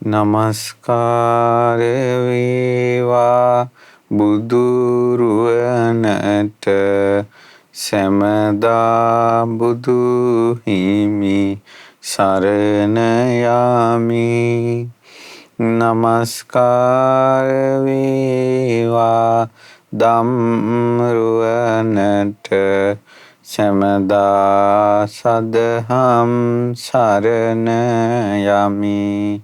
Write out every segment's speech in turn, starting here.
නමස්කාර වේවා බුදුරුවනට සැමදා බුදු හිමි සරණ යමි. නමස්කාර වේවා ධම්රුවනට සැමදා සදහම් සරණ යමි.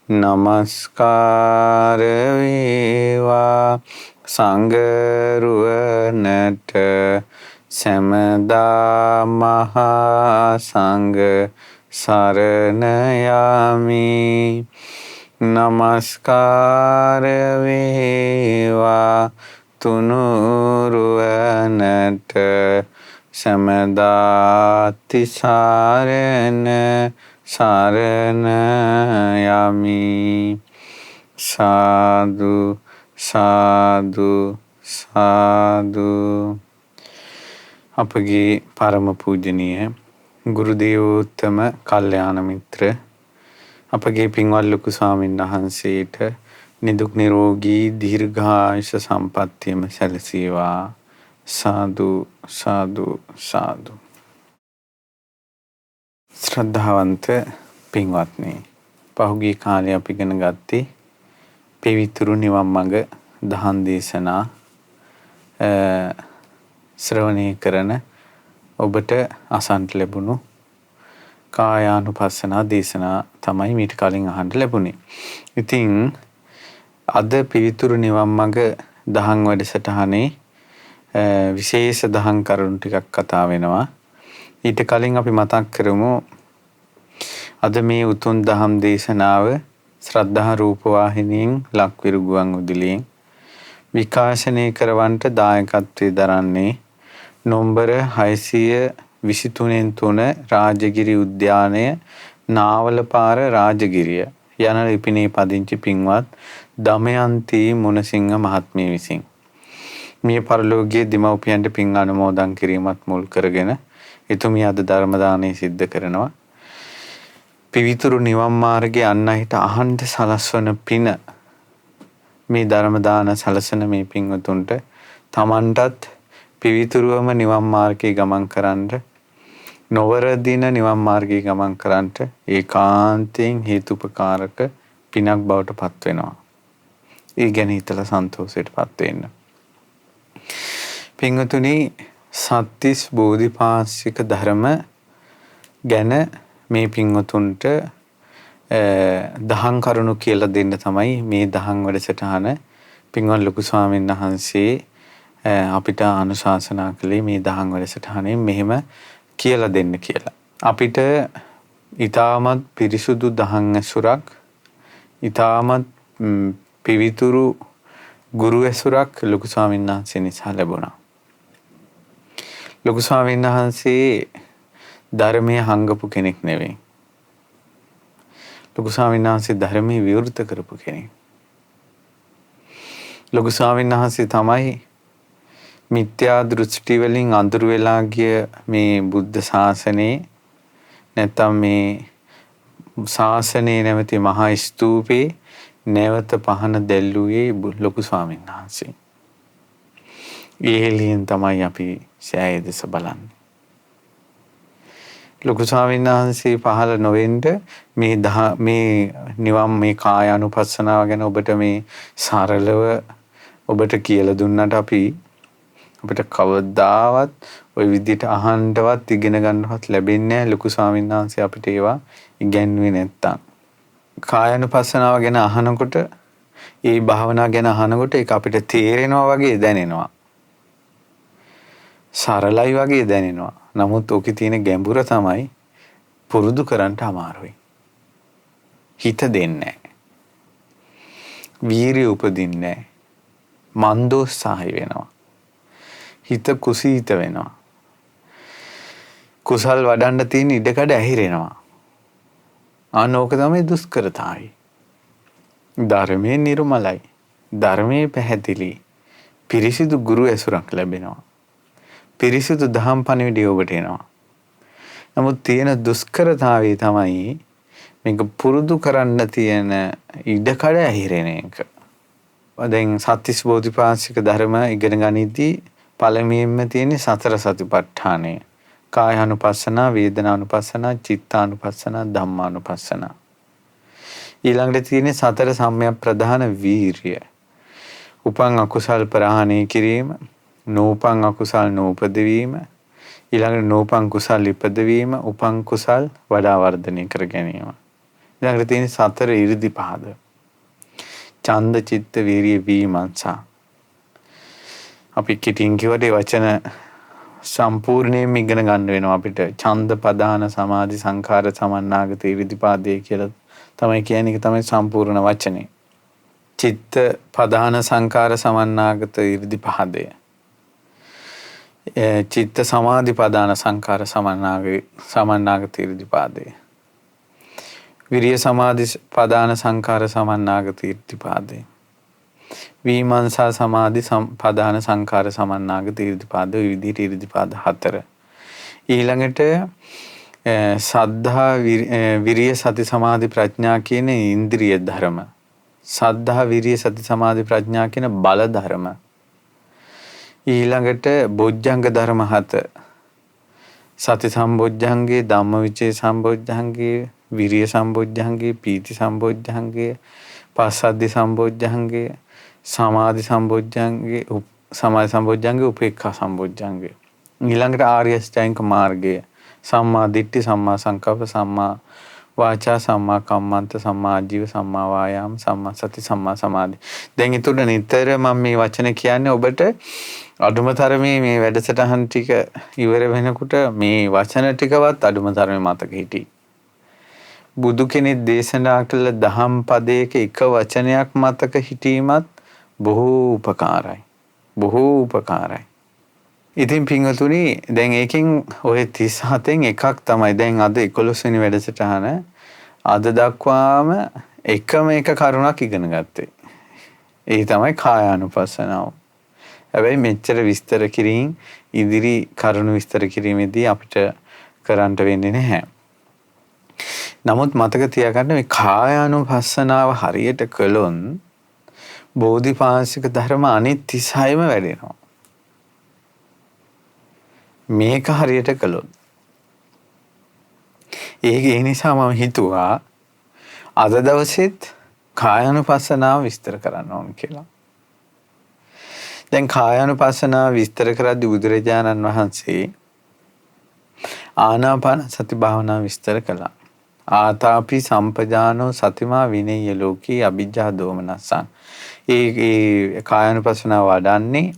නමස්කාර වේවා සංඝරුවනට සැමදා මහා සංඝ සරණ යමි. නමස්කාර වේවා තුනුරුවනට සැමදා තිසරණ සරණ යමි. සාදු සාදු සාදු. අපගේ පරම පූජනීය ගුරු දේවෝත්තම කල්යාණ මිත්‍ර අපගේ පින්වත් ලොකු ස්වාමීන් වහන්සේට නිදුක් නිරෝගී දීර්ඝායුෂ සම්පන්නියම සැලසේවා. සාදු සාදු සාදු. ශ්‍රද්ධාවන්ත පින්වත්නි, පහුගිය කාලේ අපි ඉගෙන ගත්තේ පෙවිතුරු නිවන් මඟ දහම් දේශනා ශ්‍රවණය කරන ඔබට අසන්ට ලැබුණු කායානුපස්සනා දේශනා තමයි මීට කලින් අහන්න ලැබුණේ. ඉතින් අද පෙවිතුරු නිවන් මඟ දහම් වැඩසටහනේ විශේෂ දහම් කරුණු ටිකක් කතා වෙනවා. ඊට කලින් අපි මතක් කරමු අද මේ උතුම් දහම් දේශනාව ශ්‍රද්ධා රූපවාහිනියෙන් ලක්විරු ගුවන් විදුලියෙන් විකාශනය කරවන්නට දායකත්වයේ දරන්නේ නොම්බර 623 රාජගිරි උද්‍යානය නාවලපාර රාජගිරිය යන ලිපිනේ පදිංචි පින්වත් දමයන්ති මුණසිංහ මහත්මිය විසින් මිය පරලෝකීය දෙමව්පියන්ට පින් අනුමෝදන් කිරීමත් මුල් කරගෙන එතුමිය අද ධර්ම දානය සිද්ධ කරනවා. පිවිතුරු නිවන් මාර්ගයේ අන්නහිට අහන්ත සලස්වන පින මේ ධර්ම දාන සලසන මේ පින්වතුන්ට තමන්ටත් පිවිතුරුවම නිවන් මාර්ගයේ ගමන් කරන්න නොවරදින නිවන් මාර්ගයේ ගමන් කරන්නට ඒකාන්තයෙන් හේතුපකාරක පිනක් බවට පත් වෙනවා. ඒ ගැන හිතලා සන්තෝෂයටපත් වෙන්න. පින්වතුනි, සත්‍තිස් බෝධිපාක්ෂික ධර්ම ගැන මේ පින්වතුන්ට දහම් කරුණු කියලා දෙන්න තමයි මේ දහම් වැඩසටහන පින්වත් ලොකු ස්වාමීන් වහන්සේ අපිට අනුශාසනා කළේ මේ දහම් වැඩසටහනේ මෙහෙම කියලා දෙන්න කියලා. අපිට ඊටමත් පිරිසුදු දහම් ඇසුරක් ඊටමත් පිවිතුරු ගුරු ඇසුරක් ලොකු ස්වාමීන් වහන්සේ නිසා ලැබුණා. ලොකු ස්වාමීන් වහන්සේ ධර්මයේ හංගපු කෙනෙක් නෙවෙයි. ලොකු ස්වාමීන් වහන්සේ ධර්මයේ විවෘත කරපු කෙනෙක්. ලොකු ස්වාමීන් වහන්සේ තමයි මිත්‍යා දෘෂ්ටි වලින් අඳුර වෙලා ගිය මේ බුද්ධ ශාසනයේ නැත්නම් මේ ශාසනයේ නැමැති මහා ස්තූපේ නැවත පහන දැල්ලුවේ ලොකු ස්වාමීන් වහන්සේ. ඒලියෙන් තමයි අපි සෑය දෙස බලන්නේ. ලොකු ස්වාමීන් වහන්සේ පහළ නොවෙන්න මේ නිවන් මේ කායානුපස්සනාව ගැන ඔබට මේ සරලව ඔබට කියලා දුන්නට අපිට කවදාවත් ওই විදිහට අහන්නවත් ඉගෙන ගන්නවත් වෙන්නේ නැහැ. ලොකු ස්වාමීන් වහන්සේ අපිට ඒවා ඉගැන්වුවේ නැත්තම්. කායානුපස්සනාව ගැන අහනකොට ඒ භාවනාව ගැන අහනකොට ඒක අපිට තේරෙනවා වගේ දැනෙනවා. සරලයි වගේ දැනෙනවා. නමුත් ඔකේ තියෙන ගැඹුර තමයි පුරුදු කරන්න අමාරුයි. හිත දෙන්නේ නැහැ. වීරිය උපදින්නේ නැහැ. මන්දෝත්සාහය වෙනවා. හිත කුසීත වෙනවා. කුසල් වඩන්න තියෙන ඉඩකඩ ඇහිරෙනවා. ආනෝක තමයි දුෂ්කරතාවයි. ධර්මයේ නිර්මලයි. ධර්මයේ පැහැදිලි. පිරිසිදු ගුරු ඇසුරක් ලැබෙනවා. පිරිසිදු දහම් පණිවිඩය ඔබට එනවා. නමුත් තියෙන දුෂ්කරතාවය තමයි මේක පුරුදු කරන්න තියෙන ඉඩකඩ ඇහිරෙන එක. දැන් සත්‍තිස් බෝධිපාක්ෂික ධර්ම ඉගෙන ගනිද්දී පළමුවෙන්ම තියෙන්නේ සතර සතිපට්ඨානය. කායානුපස්සනා, වේදනානුපස්සනා, චිත්තානුපස්සනා, ධම්මානුපස්සනා. ඊළඟට තියෙන්නේ සතර සම්‍යක් ප්‍රධාන වීරිය. උපන් අකුසල් ප්‍රහාණය කිරීම, නූපන් අකුසල් නූපදවීම, ඊළඟට නූපන් කුසල් ඉපදවීම, උපන් කුසල් වඩා වර්ධනය කර ගැනීම. ඊළඟට තියෙන්නේ සතර ඉරිදිපාද. ඡන්ද, චිත්ත, වීරිය, විමර්ශා. අපි කිටින් කිව්වට වචන සම්පූර්ණයෙන්ම ඉගෙන ගන්න වෙනවා අපිට. ඡන්ද පදාන සමාධි සංඛාර සමන්නාගත ඉරිදිපාදේ කියලා තමයි කියන්නේ. ඒක තමයි සම්පූර්ණ වචනේ. චිත්ත පදාන සංඛාර සමන්නාගත ඉරිදිපාදය. චිත්ත සමාධි පදාන සංඛාර සමන්නාගත ඉරිදිපාදය. විරිය සමාධි පදාන සංඛාර සමන්නාගත ඉරිදිපාදය. විමර්ශා සමාධි පදාන සංඛාර සමන්නාගත ඉරිදිපාද. ඔය විදිහට ඉරිදිපාද 4. ඊළඟට සද්ධා, විරිය, සති, සමාධි, ප්‍රඥා කියන ඉන්ද්‍රිය ධර්ම. සද්ධා, විරිය, සති, සමාධි, ප්‍රඥා කියන බල ධර්ම. ඊළඟට බොජ්ජංග ධර්ම 7. සති සම්බොජ්ජංගේ, ධම්මවිචේ සම්බොජ්ජංගේ, විරිය සම්බොජ්ජංගේ, පීති සම්බොජ්ජංගේ, පස්සද්ධි සම්බොජ්ජංගේ, සමාධි සම්බොජ්ජංගේ, සමාධි සම්බොජ්ජංගේ, උපේක්ඛා සම්බොජ්ජංගේ. ඊළඟට ආර්ය අෂ්ටාංගික මාර්ගය. සම්මා දිට්ඨි, සම්මා සංකප්ප, සම්මා වාචා, සම්මා කම්මන්ත, සම්මා ආජීව, සම්මා වායාම, සම්මා සති, සම්මා සමාධි. දැන් ඊට නිතර මම මේ වචන කියන්නේ ඔබට අඩුම තරමේ මේ වැඩසටහන් ටික ඉවර වෙනකොට මේ වචන ටිකවත් අඩුම තරමේ මතක හිටියි. බුදු කෙනෙක් දේශනා කළ දහම් පදයක එක වචනයක් මතක හිටීමත් බොහෝ උපකාරයි. බොහෝ උපකාරයි. ඉතින් පින්වතුනි දැන් ඒකෙන් ඔය 37න් එකක් තමයි දැන් අද 11 වෙනි වැඩසටහන අද දක්වාම එකම එක කරුණක් ඉගෙන ගත්තේ. ඒ තමයි කායානුපස්සනාව. හැබැයි මෙච්චර විස්තර කිරීම ඉදිරි කරුණු විස්තර කිරීමේදී අපිට කරන්න වෙන්නේ නැහැ. නමුත් මතක තියාගන්න මේ කායානුපස්සනාව හරියට කළොත් බෝධිපාක්ෂික ධර්ම අනිත් 36ම වැඩෙනවා. මේක හරියට කළොත්. ඒ නිසා මම හිතුවා අද දවසෙත් කායානුපස්සනාව විස්තර කරන්න ඕන කියලා. දැන් කායානුපස්සනාව විස්තර කරද්දී බුදුරජාණන් වහන්සේ ආනාපාන සති භාවනාව විස්තර කළා. ආතාපි සම්පජානෝ සතිමා විනේය ලෝකී අභිජ්ජා දෝමනස්සං. ඒ කායානුපස්සනාව වඩන්නේ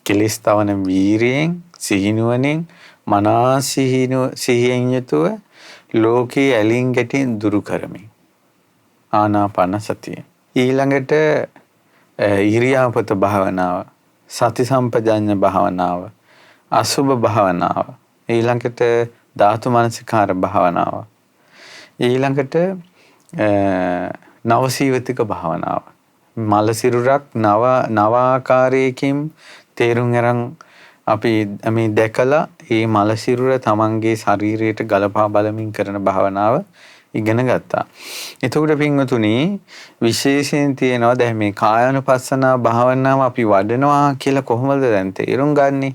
කෙලෙස් තවන වීරියෙන්, සිහිනුවණින්, මනස සිහියෙන් යුතුව ලෝකේ ඇලින් ගැටින් දුරු කරමින්. ආනාපාන සතිය. ඊළඟට ඉරියාපත භාවනාව, සති සම්පජාඤ්ඤ භාවනාව, අසුභ භාවනාව, ඊළඟට ධාතු මනසිකාර භාවනාව, ඊළඟට නවසීවතික භාවනාව. මල සිරුරක් නව ආකාරයකින් තේරුම් අරන් අපි මේ දැකලා මේ මල සිරුර තමන්ගේ ශරීරයට ගලපා බලමින් කරන භාවනාව ඉගෙන ගත්තා. එතකොට පින්වතුනි විශේෂයෙන් තියෙනවා දැන් මේ කායානුපස්සනා භාවනාව අපි වඩනවා කියලා කොහොමද දැන් තේරුම් ගන්නෙ?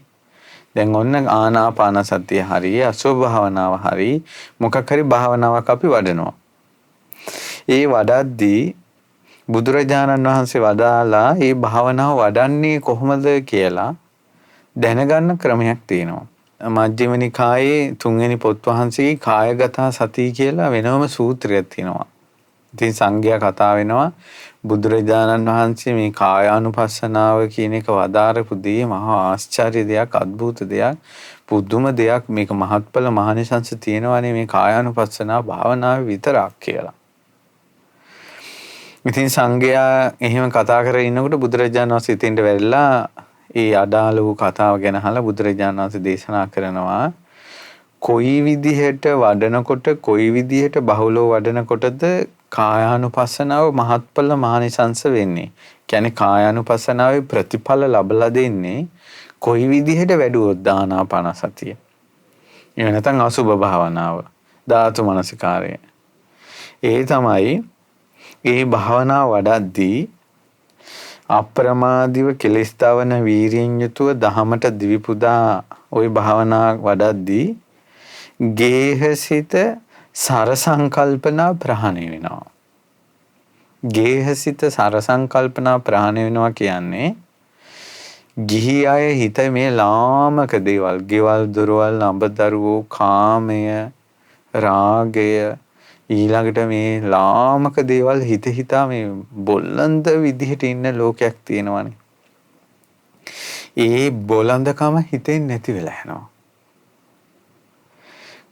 දැන් ඔන්න ආනාපාන සතිය හරිය, අසුභ භාවනාව හරිය, මොකක් හරි භාවනාවක් අපි වඩනවා. ඒ වඩද්දී බුදුරජාණන් වහන්සේ වදාලා මේ භාවනාව වඩන්නේ කොහොමද කියලා දැනගන්න ක්‍රමයක් තියෙනවා. මජ්ක්‍ධිම නිකායේ 3 වෙනි පොත් වහන්සේගේ කායගත සතිය කියලා වෙනම සූත්‍රයක් තියෙනවා. ඉතින් සංඝයා කතා වෙනවා බුදුරජාණන් වහන්සේ මේ කායානුපස්සනාව කියන එක වදාරපු දේ මහා ආශ්චර්ය දෙයක්, අద్భుත දෙයක්, පුදුම දෙයක්. මේක මහත්ඵල මහානිසංස තියෙනවානේ මේ කායානුපස්සනාව භාවනාවේ විතරක් කියලා. ඉතින් සංඝයා එහෙම කතා කරගෙන ඉන්නකොට බුදුරජාණන් වහන්සේ ඉතින්ට වෙරලා ඒ අදාළ වූ කතාව ගැන අහලා බුදුරජාණන් වහන්සේ දේශනා කරනවා කොයි විදිහට වඩනකොට, කොයි විදිහට බහුලව වඩනකොටද කායානුපස්සනාව මහත්ඵල මහානිසංස වෙන්නේ. කියන්නේ කායානුපස්සනාවේ ප්‍රතිඵල ලබලා දෙන්නේ කොයි විදිහට වැඩුවොත් ආනාපාන සතිය. එහෙම නැත්නම් අසුභ භාවනාව, ධාතු මනසිකාරය. ඒ තමයි ඒ භාවනාව වඩද්දී අප්‍රමාදීව කෙලස්තාවන වීරියෙන් යුතුව දහමට දිවිපුදා ওই භාවනා වඩද්දී ගේහසිත සර සංකල්පනා ප්‍රහාණය වෙනවා. ගේහසිත සර සංකල්පනා ප්‍රහාණය වෙනවා කියන්නේ ගිහි අය හිත මේ ලාමක දේවල්, ගෙවල් දොරවල්, අඹදරුවෝ, කාමය, රාගය, ඊළඟට මේ ලාමක දේවල් හිත හිතා මේ බොල්ලන්ද විදිහට ඉන්න ලෝකයක් තියෙනවානේ. ඒ බොළඳකම හිතෙන් නැති වෙලා යනවා.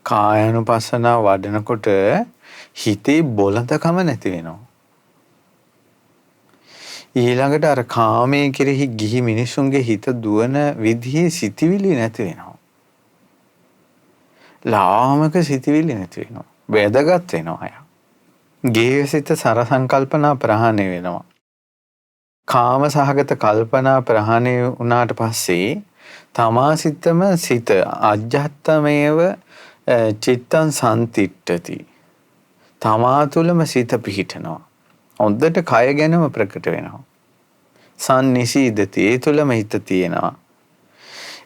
කායානුපස්සනාව වඩනකොට හිතේ බොළඳකම නැති වෙනවා. ඊළඟට අර කාමයේ කෙරෙහි ගිහි මිනිසුන්ගේ හිත දුවන විදිහේ සිතිවිලි නැති වෙනවා. ලාමක සිතිවිලි නැති වෙනවා. වැදගත් වෙනවා අය. ගේහසිත සර සංකල්පනා ප්‍රහාණය වෙනවා. කාම සහගත කල්පනා ප්‍රහාණය වුණාට පස්සේ තමා සිතම සිත අජ්ජත්තමේව චිත්තං සම්තිට්ඨති. තමා තුළම සිත පිහිටනවා. හොඳට කය ගැනම ප්‍රකට වෙනවා. සන්නිසීදති, ඒ තුළම හිත තියෙනවා.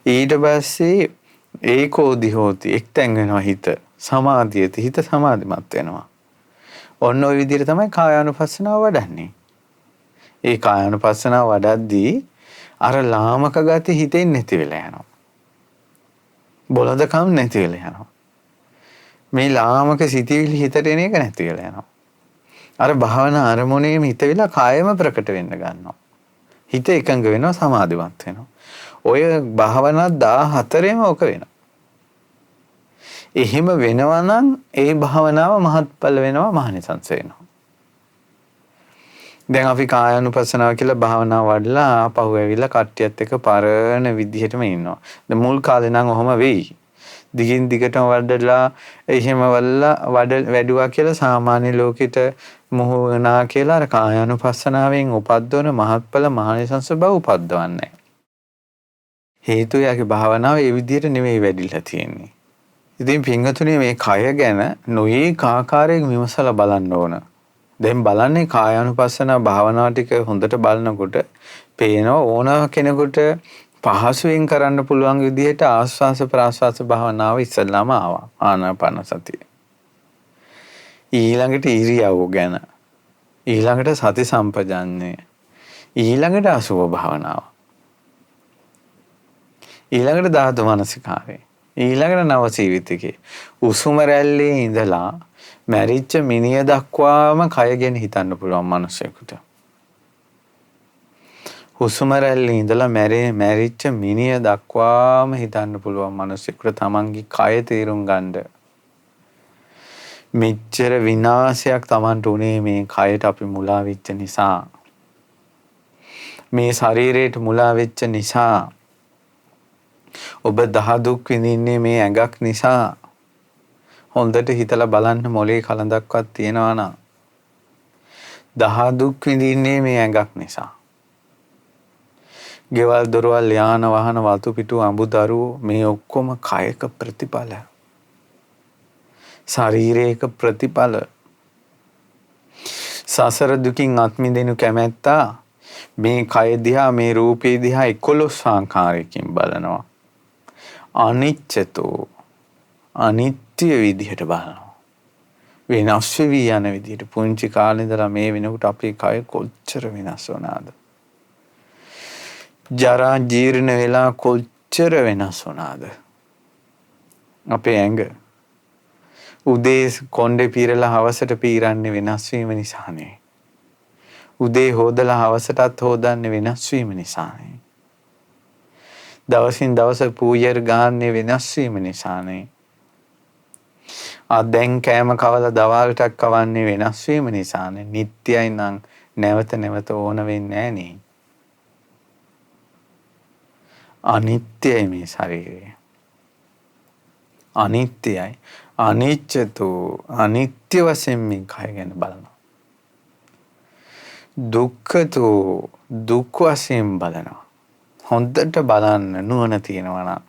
ඊට පස්සේ ඒකෝදි හෝති, එක්තැන් වෙනවා හිත. සමාධියති, හිත සමාධිමත් වෙනවා. ඔන්න ඔය විදිහට තමයි කායානුපස්සනාව වඩන්නේ. ඒ කායානුපස්සනාව වඩද්දී අර ලාමක ගති හිතෙන් නැති වෙලා යනවා. බොළඳකම් නැති වෙලා යනවා. මේ ලාමක සිතිවිලි හිතට එන එක නැති වෙලා යනවා. අර භාවනා අරමුණේම හිත වෙලා කායම ප්‍රකට වෙන්න ගන්නවා. හිත එකඟ වෙනවා, සමාධිමත් වෙනවා. ඔය භාවනා 14ෙම ඔක වෙනවා. එහෙම වෙනවා නම් ඒ භාවනාව මහත්ඵල වෙනවා, මහානිසංස වෙනවා. දැන් අපි කායානුපස්සනාව කියලා භාවනාව වඩලා ආපහු ඇවිල්ලා කට්ටියත් එක්ක පරණ විදිහටම ඉන්නවා. දැන් මුල් කාලේ නම් ඔහොම වෙයි. දිගින් දිගටම වඩලා එහෙම වැඩුවා කියලා සාමාන්‍ය ලෝකෙට මොහු වෙනා කියලා අර කායානුපස්සනාවෙන් උපද්දවන මහත්ඵල මහානිසංස බව උපද්දවන්නේ. හේතුව යගේ භාවනාව ඒ විදිහට නෙමෙයි වැඩිලා තියෙන්නේ. ඉතින් පින්වතුනි මේ කය ගැන නොයේක ආකාරයෙන් විමසලා බලන්න ඕන. දැන් බලන්නේ කායානුපස්සනා භාවනාව ටික හොඳට බලනකොට පේනවා ඕන කෙනෙකුට පහසුවෙන් කරන්න පුළුවන් විදිහට ආස්වාස ප්‍රාස්වාස භාවනාව ඉස්සල්ලාම ආවා. ආනාපාන සතිය. ඊළඟට ඉරියව් ගැන. ඊළඟට සති සම්පජාඤ්ඤය. ඊළඟට අසුභ භාවනාව. ඊළඟට ධාතු මනසිකාරය. ඊළඟට නව ජීවිතකේ. උසුම රැල්ලේ ඉඳලා මැරිච්ච මිනිය දක්වාම කය ගැන හිතන්න පුළුවන් මිනිසෙකුට. හුස්ම රැල්ලේ ඉඳලා මැරිච්ච මිනිය දක්වාම හිතන්න පුළුවන් මිනිසෙකුට තමන්ගේ කය තේරුම් ගන්න. මෙච්චර විනාශයක් තමන්ට උනේ මේ කයට අපි මුලා වෙච්ච නිසා. මේ ශරීරයට මුලා වෙච්ච නිසා. ඔබ දහ දුක් විඳින්නේ මේ ඇඟක් නිසා. හොඳට හිතලා බලන්න මොලේ කලඳක්වත් තියනවා නම් දහ දුක් විඳින්නේ මේ ඇඟක් නිසා. ගෙවල් දොරවල් යාන වාහන වතු පිටු අඹදරුවෝ මේ ඔක්කොම කයක ප්‍රතිඵල. ශරීරයක ප්‍රතිඵල. සසර දුකින් අත් මිදෙනු කැමැත්තා මේ කය දිහා මේ රූපේ දිහා 11 ආකාරයකින් බලනවා. අනිච්චතෝ අනිත්‍ය විදිහට බලනවා. වෙනස් වෙවි යන විදිහට. පුංචි කාලේ ඉඳලා මේ වෙනකොට අපේ කය කොච්චර වෙනස් වුණාද? ජරා ජීර්ණ වෙලා කොච්චර වෙනස් වුණාද? අපේ ඇඟ උදේ කොණ්ඩේ පීරලා හවසට පීරන්නේ වෙනස් වීම නිසානේ. උදේ හොදලා හවසටත් හොදන්නේ වෙනස් වීම නිසානේ. දවසින් දවස පූජර් ගාන්නේ වෙනස් වීම නිසානේ. දැන් කෑම කවලා දවල්ටත් කවන්නේ වෙනස් වීම නිසානේ. නිට්ටයයි නම් නැවත නැවත ඕන වෙන්නේ නෑනේ. අනිත්‍යයි මේ ශරීරය. අනිත්‍යයි. අනිච්චතෝ අනිත්‍ය වශයෙන් මේ කය ගැන බලනවා. දුක්ඛතෝ දුක් වශයෙන් බලනවා. හොඳට බලන්න නුවණ තියෙනවා නම්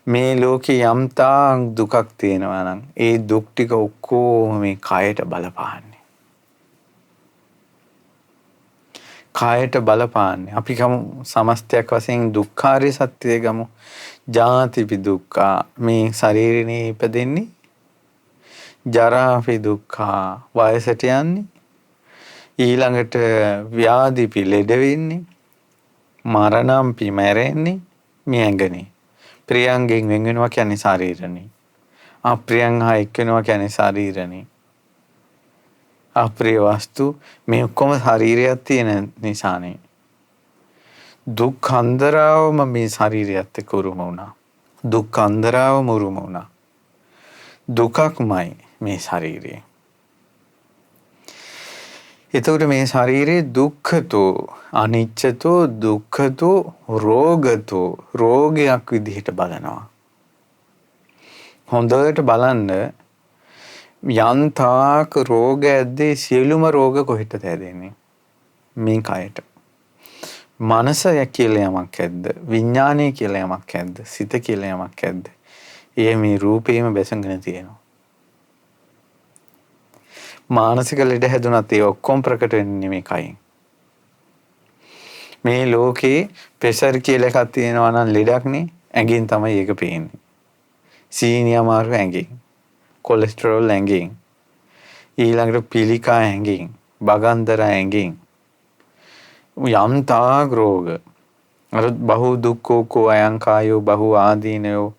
මේ ලෝකේ යම් තාක් දුකක් තියෙනවා නම් ඒ දුක් ටික ඔක්කොම මේ කයට බලපාන්නේ. කයට බලපාන්නේ. අපි ගමු සමස්තයක් වශයෙන් දුක්ඛාරිය සත්‍යය ගමු. ජාතිපි දුක්ඛා මේ ශරීරේ ඉපදෙන්නේ. ජරාපි දුක්ඛා වයසට යන්නේ. ඊළඟට ව්‍යාධිපි ලෙඩ වෙන්නේ. මරණම්පි මැරෙන්නේ මේ ඇඟනේ. ප්‍රියංගෙන් වෙන් වෙනවා කියන්නේ ශරීරනේ. අප්‍රියං හා එක් වෙනවා කියන්නේ ශරීරනේ. අප්‍රිය වස්තු මේ ඔක්කොම ශරීරයක් තියෙන නිසානේ. දුක් අන්දරාවම මේ ශරීරයත් එක්ක උරුම වුණා. දුක් අන්දරාවම උරුම වුණා. දුකක්මයි මේ ශරීරය. එතකොට මේ ශරීරේ දුක්ඛතෝ අනිච්චතෝ දුක්ඛතෝ රෝගතෝ රෝගයක් විදිහට බලනවා. හොඳට බලන්න යන්තාක රෝග ඇද්දේ සියලුම රෝග කොහෙටද හැදෙන්නේ? මේ කයට. මනස කියලා යමක් ඇද්ද? විඥානය කියලා යමක් ඇද්ද? සිත කියලා යමක් ඇද්ද? ඒ මේ රූපේම බැසගෙන තියෙනවා. මානසික ලෙඩ හැදුනත් ඒ ඔක්කොම ප්‍රකට වෙන්නේ මේ කයින්. මේ ලෝකේ ප්‍රෙෂර් කියලා එකක් තියෙනවා නම් ලෙඩක්නේ ඇඟෙන් තමයි ඒක පේන්නේ. සීනි අමාරු ඇඟෙන්. කොලෙස්ටරෝල් ඇඟෙන්. ඊළඟට පිළිකා ඇඟෙන්. බගන්දර ඇඟෙන්. යම් තාක් රෝග. අර බහු දුක්ඛෝ අයං කායෝ බහු ආදීනයෝ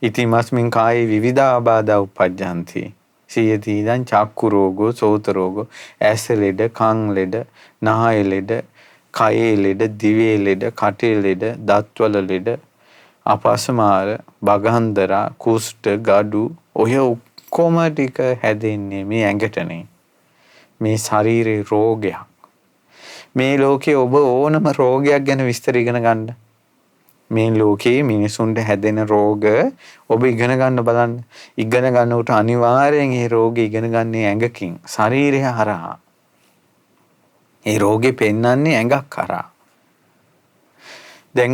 ඉතිමස්මින් කායේ විවිධාබාධා උපජ්ජಂತಿ. සියති ඉදං චක්කු රෝගෝ සෝත රෝගෝ ඇස් ලෙඩ කන් ලෙඩ නහය ලෙඩ කයේ ලෙඩ දිවේ ලෙඩ කටේ ලෙඩ දත්වල ලෙඩ අපස්මාර බගන්දරා කුෂ්ඨ ගඩු ඔය ඔක්කොම ටික හැදෙන්නේ මේ ඇඟටනේ. මේ ශරීරේ රෝගයක්. මේ ලෝකේ ඔබ ඕනම රෝගයක් ගැන විස්තර ඉගෙන ගන්න. මේ ලෝකේ මිනිසුන්ට හැදෙන රෝග ඔබ ඉගෙන ගන්න බලන්න. ඉගෙන ගන්නකොට අනිවාර්යෙන් මේ රෝගේ ඉගෙන ගන්නේ ඇඟකින්, ශරීරය හරහා. ඒ රෝගේ පෙන්වන්නේ ඇඟක් හරහා. දැන්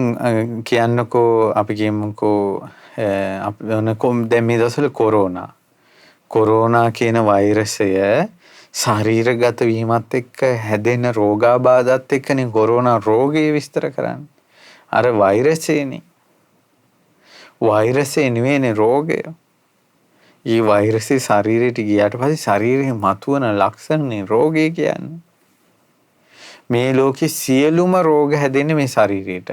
කියන්නකෝ අපි කියමුකෝ දැන් මේ දවස්වල කොරෝනා කියන වෛරසය ශරීරගත වීමත් එක්ක හැදෙන රෝගාබාධත් එක්කනේ කොරෝනා රෝගය විස්තර කරන්නේ. අර වෛරසේනේ. වෛරසේ නෙවෙයිනේ රෝගය. ඊ වෛරසේ ශරීරයට ගියාට පස්සේ ශරීරයේ මතුවන ලක්ෂණනේ රෝගය කියන්නේ. මේ ලෝකේ සියලුම රෝග හැදෙන්නේ මේ ශරීරයට.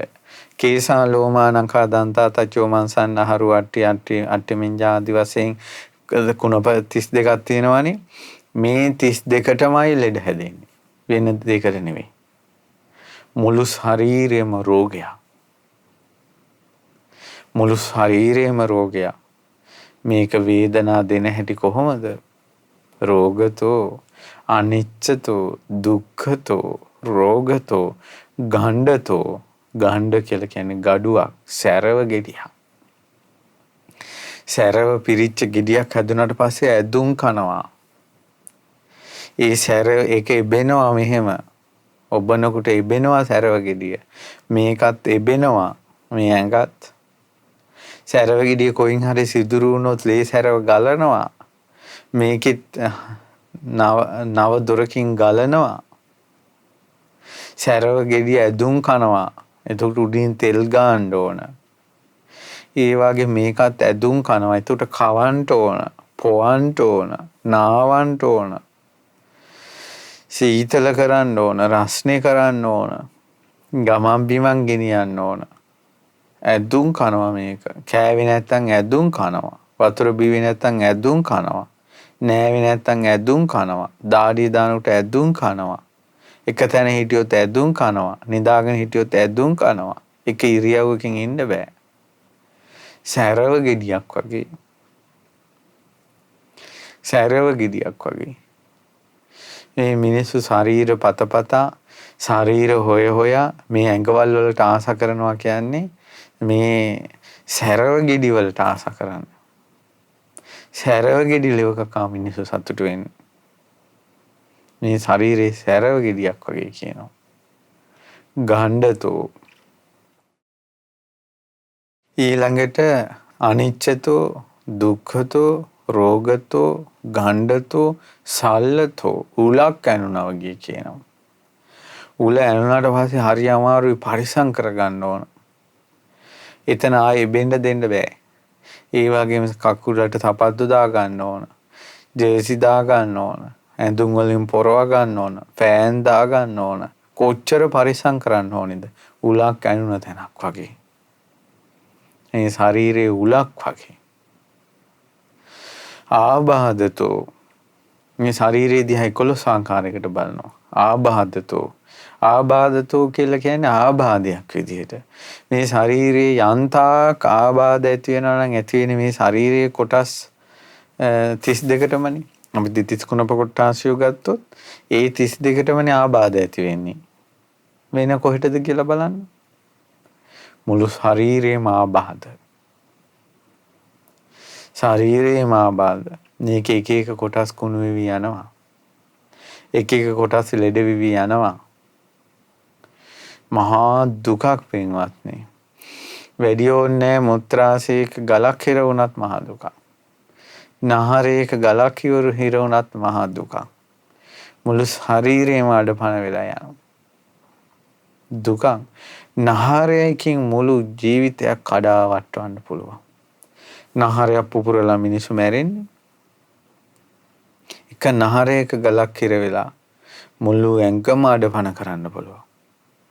කේසා ලෝමා නඛා දන්තා තචෝ මංසන් නහරු අට්ටමින් ආදි වශයෙන් කුණප 32ක් තියෙනවානේ. මේ 32ටමයි ලෙඩ හැදෙන්නේ. වෙන දෙයකට නෙවෙයි. මුළු ශරීරයම රෝගයක්. මුළු ශරීරයම රෝගයක්. මේක වේදනා දෙන හැටි කොහොමද? රෝගතෝ අනිච්චතෝ දුක්ඛතෝ රෝගතෝ ගණ්ඩතෝ ගණ්ඩ කියලා කියන්නේ ගඩුවක් සැරව ගෙඩියක්. සැරව පිරිච්ච ගෙඩියක් හැදුනට පස්සේ ඇදුම් කනවා. ඒ සැර ඒක එබෙනවා මෙහෙම. ඔබනකොට එබෙනවා සැරව ගෙඩිය. මේකත් එබෙනවා මේ ඇඟත්. සැරව ගෙඩිය කොයින් හරි සිදුරු වුණොත් ලේ සැරව ගලනවා. මේකෙත් නව දොරකින් ගලනවා. සැරව ගෙඩිය ඇදුම් කනවා. එතකොට උඩින් තෙල් ගාන්න ඕන. ඒ වගේ මේකත් ඇදුම් කනවා. එතකොට කවන්න ඕන, පොවන්න ඕන, නාවන්න ඕන. සීතල කරන්න ඕන, රස්නේ කරන්න ඕන. ගමන් බිමන් ගෙනියන්න ඕන. ඇදුම් කනවා මේක. කෑවේ නැත්තම් ඇදුම් කනවා. වතුර බිව්වේ නැත්තම් ඇදුම් කනවා. නෑවේ නැත්තම් ඇදුම් කනවා. දාඩිය දානකොට ඇදුම් කනවා. එක තැන හිටියොත් ඇදුම් කනවා. නිදාගෙන හිටියොත් ඇදුම් කනවා. එක ඉරියව්වකින් ඉන්න බෑ. සැරව ගෙඩියක් වගේ. සැරව ගෙඩියක් වගේ. මේ මිනිස්සු ශරීර පතපතා ශරීර හොය හොයා මේ ඇඟවල් වලට ආස කරනවා කියන්නේ මේ සැරව ගෙඩි වලට ආස කරන. සැරව ගෙඩි ලෙවකකා මිනිස්සු සතුටු වෙන්නේ. මේ ශරීරේ සැරව ගෙඩියක් වගේ කියනවා. ගණ්ඩතෝ ඊළඟට අනිච්චතෝ දුක්ඛතෝ රෝගතෝ ගණ්ඩතෝ සල්ලතෝ උලක් ඇනුනා වගේ කියනවා. උල ඇනුනාට පස්සේ හරි අමාරුයි පරිසම් කරගන්න ඕන. එතන ආයේ බෙන්න දෙන්න බෑ. ඒ වගේම කකුලට සපත්තු දා ගන්න ඕන. ජර්සි දා ගන්න ඕන. ඇඳුම් වලින් පොරව ගන්න ඕන. ෆෑන් දා ගන්න ඕන. කොච්චර පරිසම් කරන්න ඕනේද? උලක් ඇනුන තැනක් වගේ. මේ ශරීරයේ උලක් වගේ. ආබාධතෝ මේ ශරීරයේ දිහා 11 ආකාරයකට බලනවා. ආබාධතෝ කියලා කියන්නේ ආබාධයක් විදිහට. මේ ශරීරයේ යන්තාක් ආබාධ ඇති වෙනවා නම් ඇති වෙන්නේ මේ ශරීරයේ කොටස් 32කටමනේ. අපි 33 කොටාසියෝ ගත්තොත් ඒ 32කටමනේ ආබාධ ඇති වෙන්නේ. වෙන කොහෙටද කියලා බලන්න. මුළු ශරීරේම ආබාධ. ශරීරේම ආබාධ. මේක එක එක කොටස් කුණු වෙවි යනවා. එක එක කොටස් ලෙඩ වෙවි යනවා. මහා දුකක් පින්වත්නි. වැඩි ඕනේ මුත්‍රාශයක ගලක් හිර වුණත් මහා දුකක්. නහරයක ගලක් හිර වුණත් මහා දුකක්. මුළු ශරීරේම අඩපණ වෙලා යනවා. දුකක්. නහරයකින් මුළු ජීවිතයක් කඩා වටවන්න පුළුවන්. නහරයක් පුපුරලා මිනිස්සු මැරෙන්නේ. එක නහරයක ගලක් හිර වෙලා මුළු ඇඟම අඩපණ කරන්න පුළුවන්.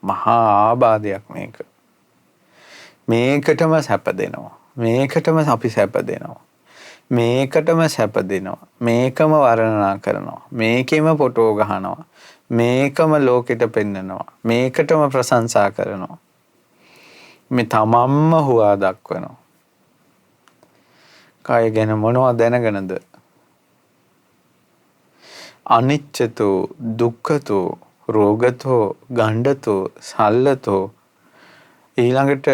මහා ආබාධයක් මේක. මේකටම සැප දෙනවා. මේකටම අපි සැප දෙනවා. මේකටම සැප දෙනවා. මේකම වර්ණනා කරනවා. මේකෙම ෆොටෝ ගහනවා. මේකම ලෝකෙට පෙන්නනවා. මේකටම ප්‍රශංසා කරනවා. මේ තමන්ම හුවා දක්වනවා. කය ගැන මොනවද දැනගෙනද? අනිච්චතෝ දුක්ඛතෝ රෝගතෝ ගණ්ඩතෝ සල්ලතෝ ඊළඟට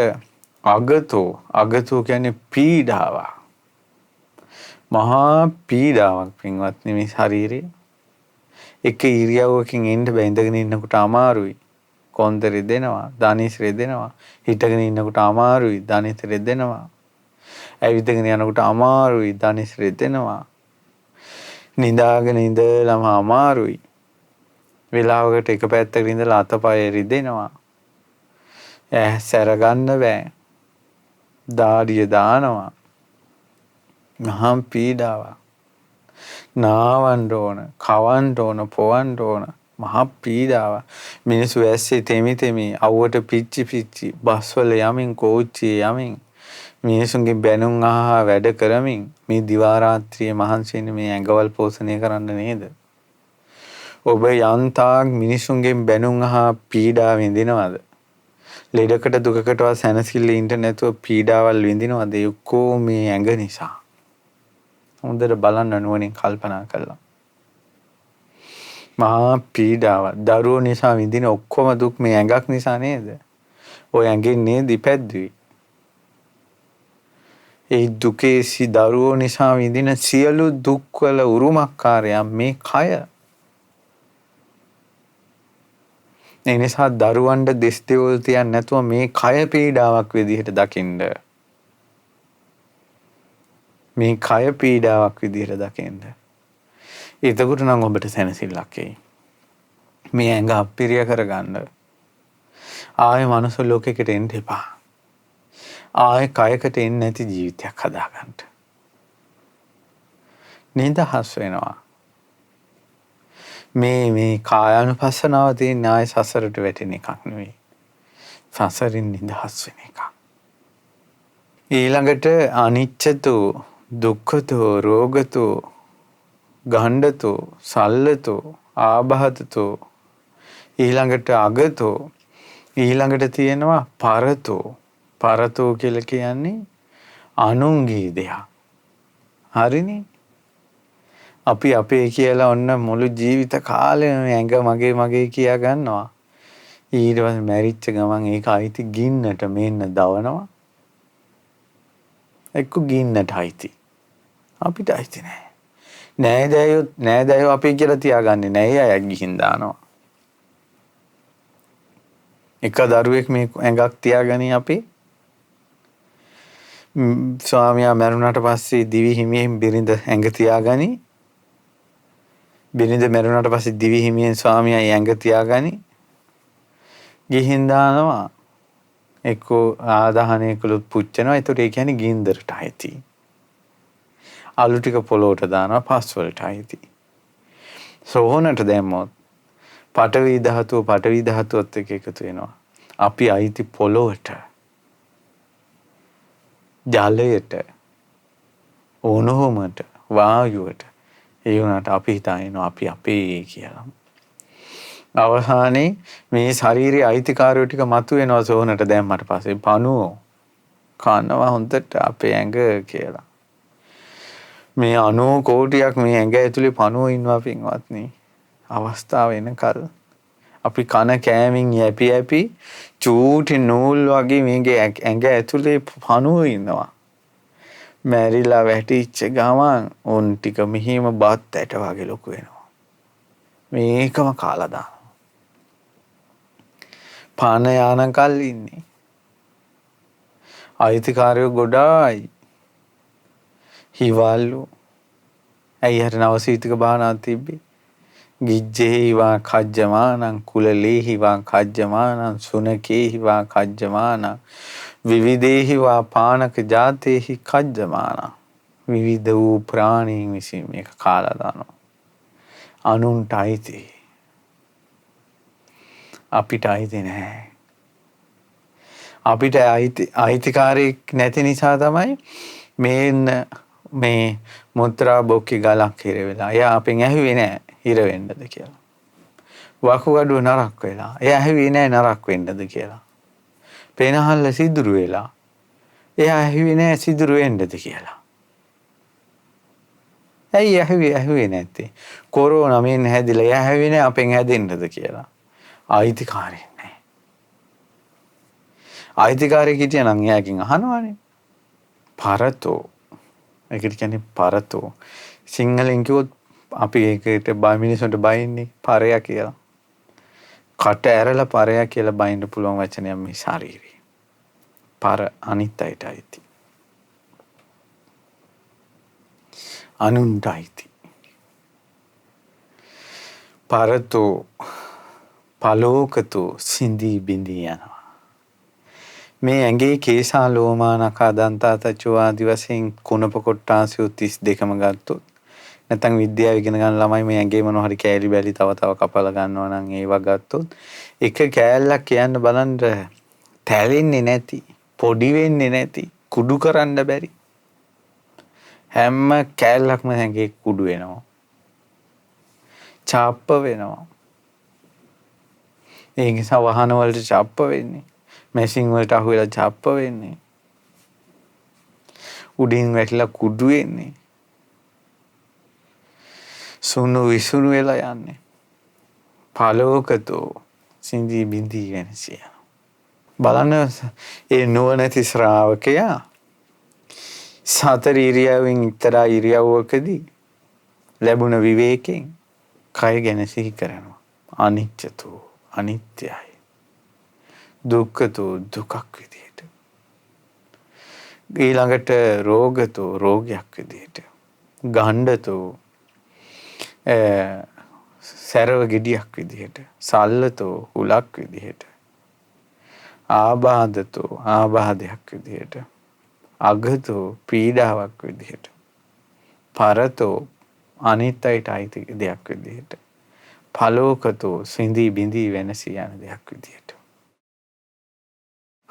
අගතෝ කියන්නේ පීඩාවක්. මහා පීඩාවක් පින්වත්නි මේ ශරීරේ. එක ඉරියව්වකින් ඉන්න බෑ. ඉඳගෙන ඉන්නකොට අමාරුයි. කොන්දරේ දෙනවා, දණහිස් දෙනවා. හිටගෙන ඉන්නකොට අමාරුයි, දණහිස් දෙනවා. ඇවිදගෙන යනකොට අමාරුයි, දණහිස් දෙනවා. නිදාගෙන ඉඳලාම අමාරුයි. වෙලාවකට එක පැත්තකට ඉඳලා අතපය රිදෙනවා. සැර ගන්න බෑ. දාඩිය දානවා. මහා පීඩාවක්. නාවන්න ඕන, කවන්න ඕන, පොවන්න ඕන. මහා පීඩාවක්. මිනිස්සු ඇස්සේ තෙමි අවුවට පිච්චි බස් වල යමින් කෝච්චියේ යමින් මිනිසුන්ගේ බැනුම් අහා වැඩ කරමින් මේ දිවා රාත්‍රියේ මහන්සි වෙන්නේ මේ ඇඟවල් පෝෂණය කරන්න නේද? ඔබ යන්තාක් මිනිසුන්ගෙන් බැනුම් අහා පීඩා විඳිනවද? ලෙඩකට දුකකටවත් සැනසෙල්ල ඉන්න නැතුව පීඩාවල් විඳිනවද? ඒ ඔක්කොම මේ ඇඟ නිසා. හොඳට බලන්න නුවණින් කල්පනා කළා. මහා පීඩාව. දරුවෝ නිසා විඳින ඔක්කොම දුක් මේ ඇඟක් නිසා නේද? ඔය ඇඟෙන් නේද ඉපැද්දුවේ. ඒ දුකේ දරුවෝ නිසා විඳින සියලු දුක්වල උරුමකාරයා මේ කය. ඒ නිසා දරුවන්ට දෙස් දෙවොල් තියන්නේ නැතුව මේ කය පීඩාවක් විදිහට දකින්න. මේ කය පීඩාවක් විදිහට දකින්න. එතකොට නම් ඔබට සැනසෙල්ලක් එයි. මේ ඇඟ අපිරිය කරගන්න. ආයේ මනුස්ස ලෝකෙකට එන්න එපා. ආයේ කයකට එන්නේ නැති ජීවිතයක් හදාගන්න. නිදහස් වෙනවා. මේ කායානුපස්සනාව තියෙන ආයේ සසරට වැටෙන එකක් නෙවෙයි. සසරින් නිදහස් වෙන එකක්. ඊළඟට අනිච්චතෝ දුක්ඛතෝ රෝගතෝ ගණ්ඩතෝ සල්ලතෝ ආබාධතෝ ඊළඟට අගතෝ ඊළඟට තියෙනවා පරතෝ කියලා කියන්නේ අනුන්ගේ දෙයක්. හරිනේ? අපි අපේ කියලා ඔන්න මුළු ජීවිත කාලෙම ඇඟ මගේ කියා ගන්නවා. ඊට පස්සේ මැරිච්ච ගමන් ඒක අයිති ගින්නට මෙන්න දවනවා. එක්ක ගින්නට අයිති. අපිට අයිති නෑ. නෑදෑයෝ අපි කියලා තියාගන්නේ නෑ. අය ගිහින් දානවා. එක දරුවෙක් මේ ඇඟක් තියාගනි අපි. ස්වාමියා මැරුණාට පස්සේ දිවි හිමියෙන් බිරිඳ ඇඟ තියාගනි. බිරිඳ මැරුණාට පස්සේ දිවි හිමියෙන් ස්වාමියා ඇඟ තියාගනි. ගිහින් දානවා. එක්කෝ ආදාහනය කළොත් පුච්චනවා. ඒතකොට ඒ කියන්නේ ගින්දරට අයිති. අලු ටික පොළොවට දානවා පස් වලට අයිති. සෝහනට දැම්මොත් පඨවි ධාතුවත් එක්ක එකතු වෙනවා. අපි අයිති පොළොවට, ජලයට, උණුහුමට, වායුවට. ඒ වුණාට අපි හිතාගෙන අපි අපේ කියලා. අවසානයේ මේ ශාරීරික අයිතිකාරයෝ ටික මතුවෙනවා සෝහනට දැම්මට පස්සේ පණුවෝ කනවා හොඳට අපේ ඇඟ කියලා. මේ 90 කෝටියක් මේ ඇඟ ඇතුලේ පණුවෝ ඉන්නවා පින්වත්නි. අවස්ථාව එනකල් අපි කන කෑමින් යැපි චූටි නූල් වගේ මේගේ ඇඟ ඇතුලේ පණුවෝ ඉන්නවා. මැරිලා වැටිච්ච ගමන් උන් ටික මෙහිම බත් ඇට වගේ ලොකු වෙනවා. මේකම කාලා දානවා. පාන යානකල් ඉන්නේ. අයිතිකාරයෝ ගොඩායි. හිවල්ලු. ඇයි හර නවසීතික බාහනාවක් තිබ්බේ? ගිජ්ජේහිවා කජ්ජමානං කුලලේහිවා කජ්ජමානං සුනකේහිවා කජ්ජමානං විවිධේහිවා පානක ජාතේහි කජ්ජමානං. විවිධ වූ ප්‍රාණීන් විසින් මේක කාලා දානවා. අනුන්ට අයිති. අපිට අයිති නැහැ. අපිට අයිතිකාරයෙක් නැති නිසා තමයි මේ මුත්‍රා බොක්කේ ගලක් හිර වෙලා. එයා අපෙන් ඇහුවේ නැහැ හිර වෙන්නද කියලා. වකුගඩුව නරක් වෙලා. එයා ඇහුවේ නැහැ නරක් වෙන්නද කියලා. පෙනහල්ල සිදුරු වෙලා. එයා ඇහුවේ නැහැ සිදුරු වෙන්නද කියලා. ඇයි ඇහුවේ නැත්තේ? කොරෝනා මෙන්න හැදිලා. එයා ඇහුවේ නැහැ අපෙන් හැදෙන්නද කියලා. අයිතිකාරයෙක් නැහැ. අයිතිකාරයෙක් හිටියනම් එයාගෙන් අහනවානේ. පරතෝ. ඒකට කියන්නේ පරතෝ. සිංහලෙන් කිව්වොත් අපි ඒකට මිනිස්සුන්ට බයින්නේ පරයා කියලා. කට ඇරලා පරයා කියලා බයින්න පුළුවන් වචනයක් මේ ශාරීරිය. පර අනිත් අයට අයිති. අනුන්ට අයිති. පරතෝ පලෝකතෝ සිඳී බිඳී යනවා. මේ ඇඟේ කේසා ලෝමා නඛා දන්තා තචෝ ආදි වශයෙන් කුණප කොට්ටාසියෝ 32ම ගත්තොත් නැත්නම් විද්‍යාව ඉගෙන ගන්න ළමයි මේ ඇඟේ මොන හරි කෑලි බැලි තව කපලා ගන්නවා නම් ඒවා ගත්තොත් එක කෑල්ලක් කියන්න බලන්න තැලෙන්නේ නැති, පොඩි වෙන්නේ නැති, කුඩු කරන්න බැරි හැම කෑල්ලක්ම ඇඟේ කුඩු වෙනවා. චාප්ප වෙනවා. ඒ නිසා වහන වලට චාප්ප වෙන්නේ. මැෂින් වලට අහු වෙලා චාප්ප වෙන්නේ. උඩින් වැටිලා කුඩු වෙන්නේ. සුණු විසුණු වෙලා යන්නේ. පලෝකතෝ සිඳී බිඳී වෙනසිය. බලන්න ඒ නුවණැති ශ්‍රාවකයා සතර ඉරියව්වෙන් එක්තරා ඉරියව්වකදී ලැබුණ විවේකයෙන් කය ගැන සිහි කරනවා. අනිච්චතෝ අනිත්‍යයි. දුක්ඛතෝ දුකක් විදියට. ඊළඟට රෝගතෝ රෝගයක් විදියට. ගණ්ඩතෝ සැරව ගෙඩියක් විදියට. සල්ලතෝ උලක් විදියට. ආබාධතෝ ආබාධයක් විදියට. අගතෝ පීඩාවක් විදියට. පරතෝ අනිත්‍යයට අයිති දෙයක් විදියට. පලෝකතෝ සිඳී බිඳී වෙනසී යන දෙයක් විදියට.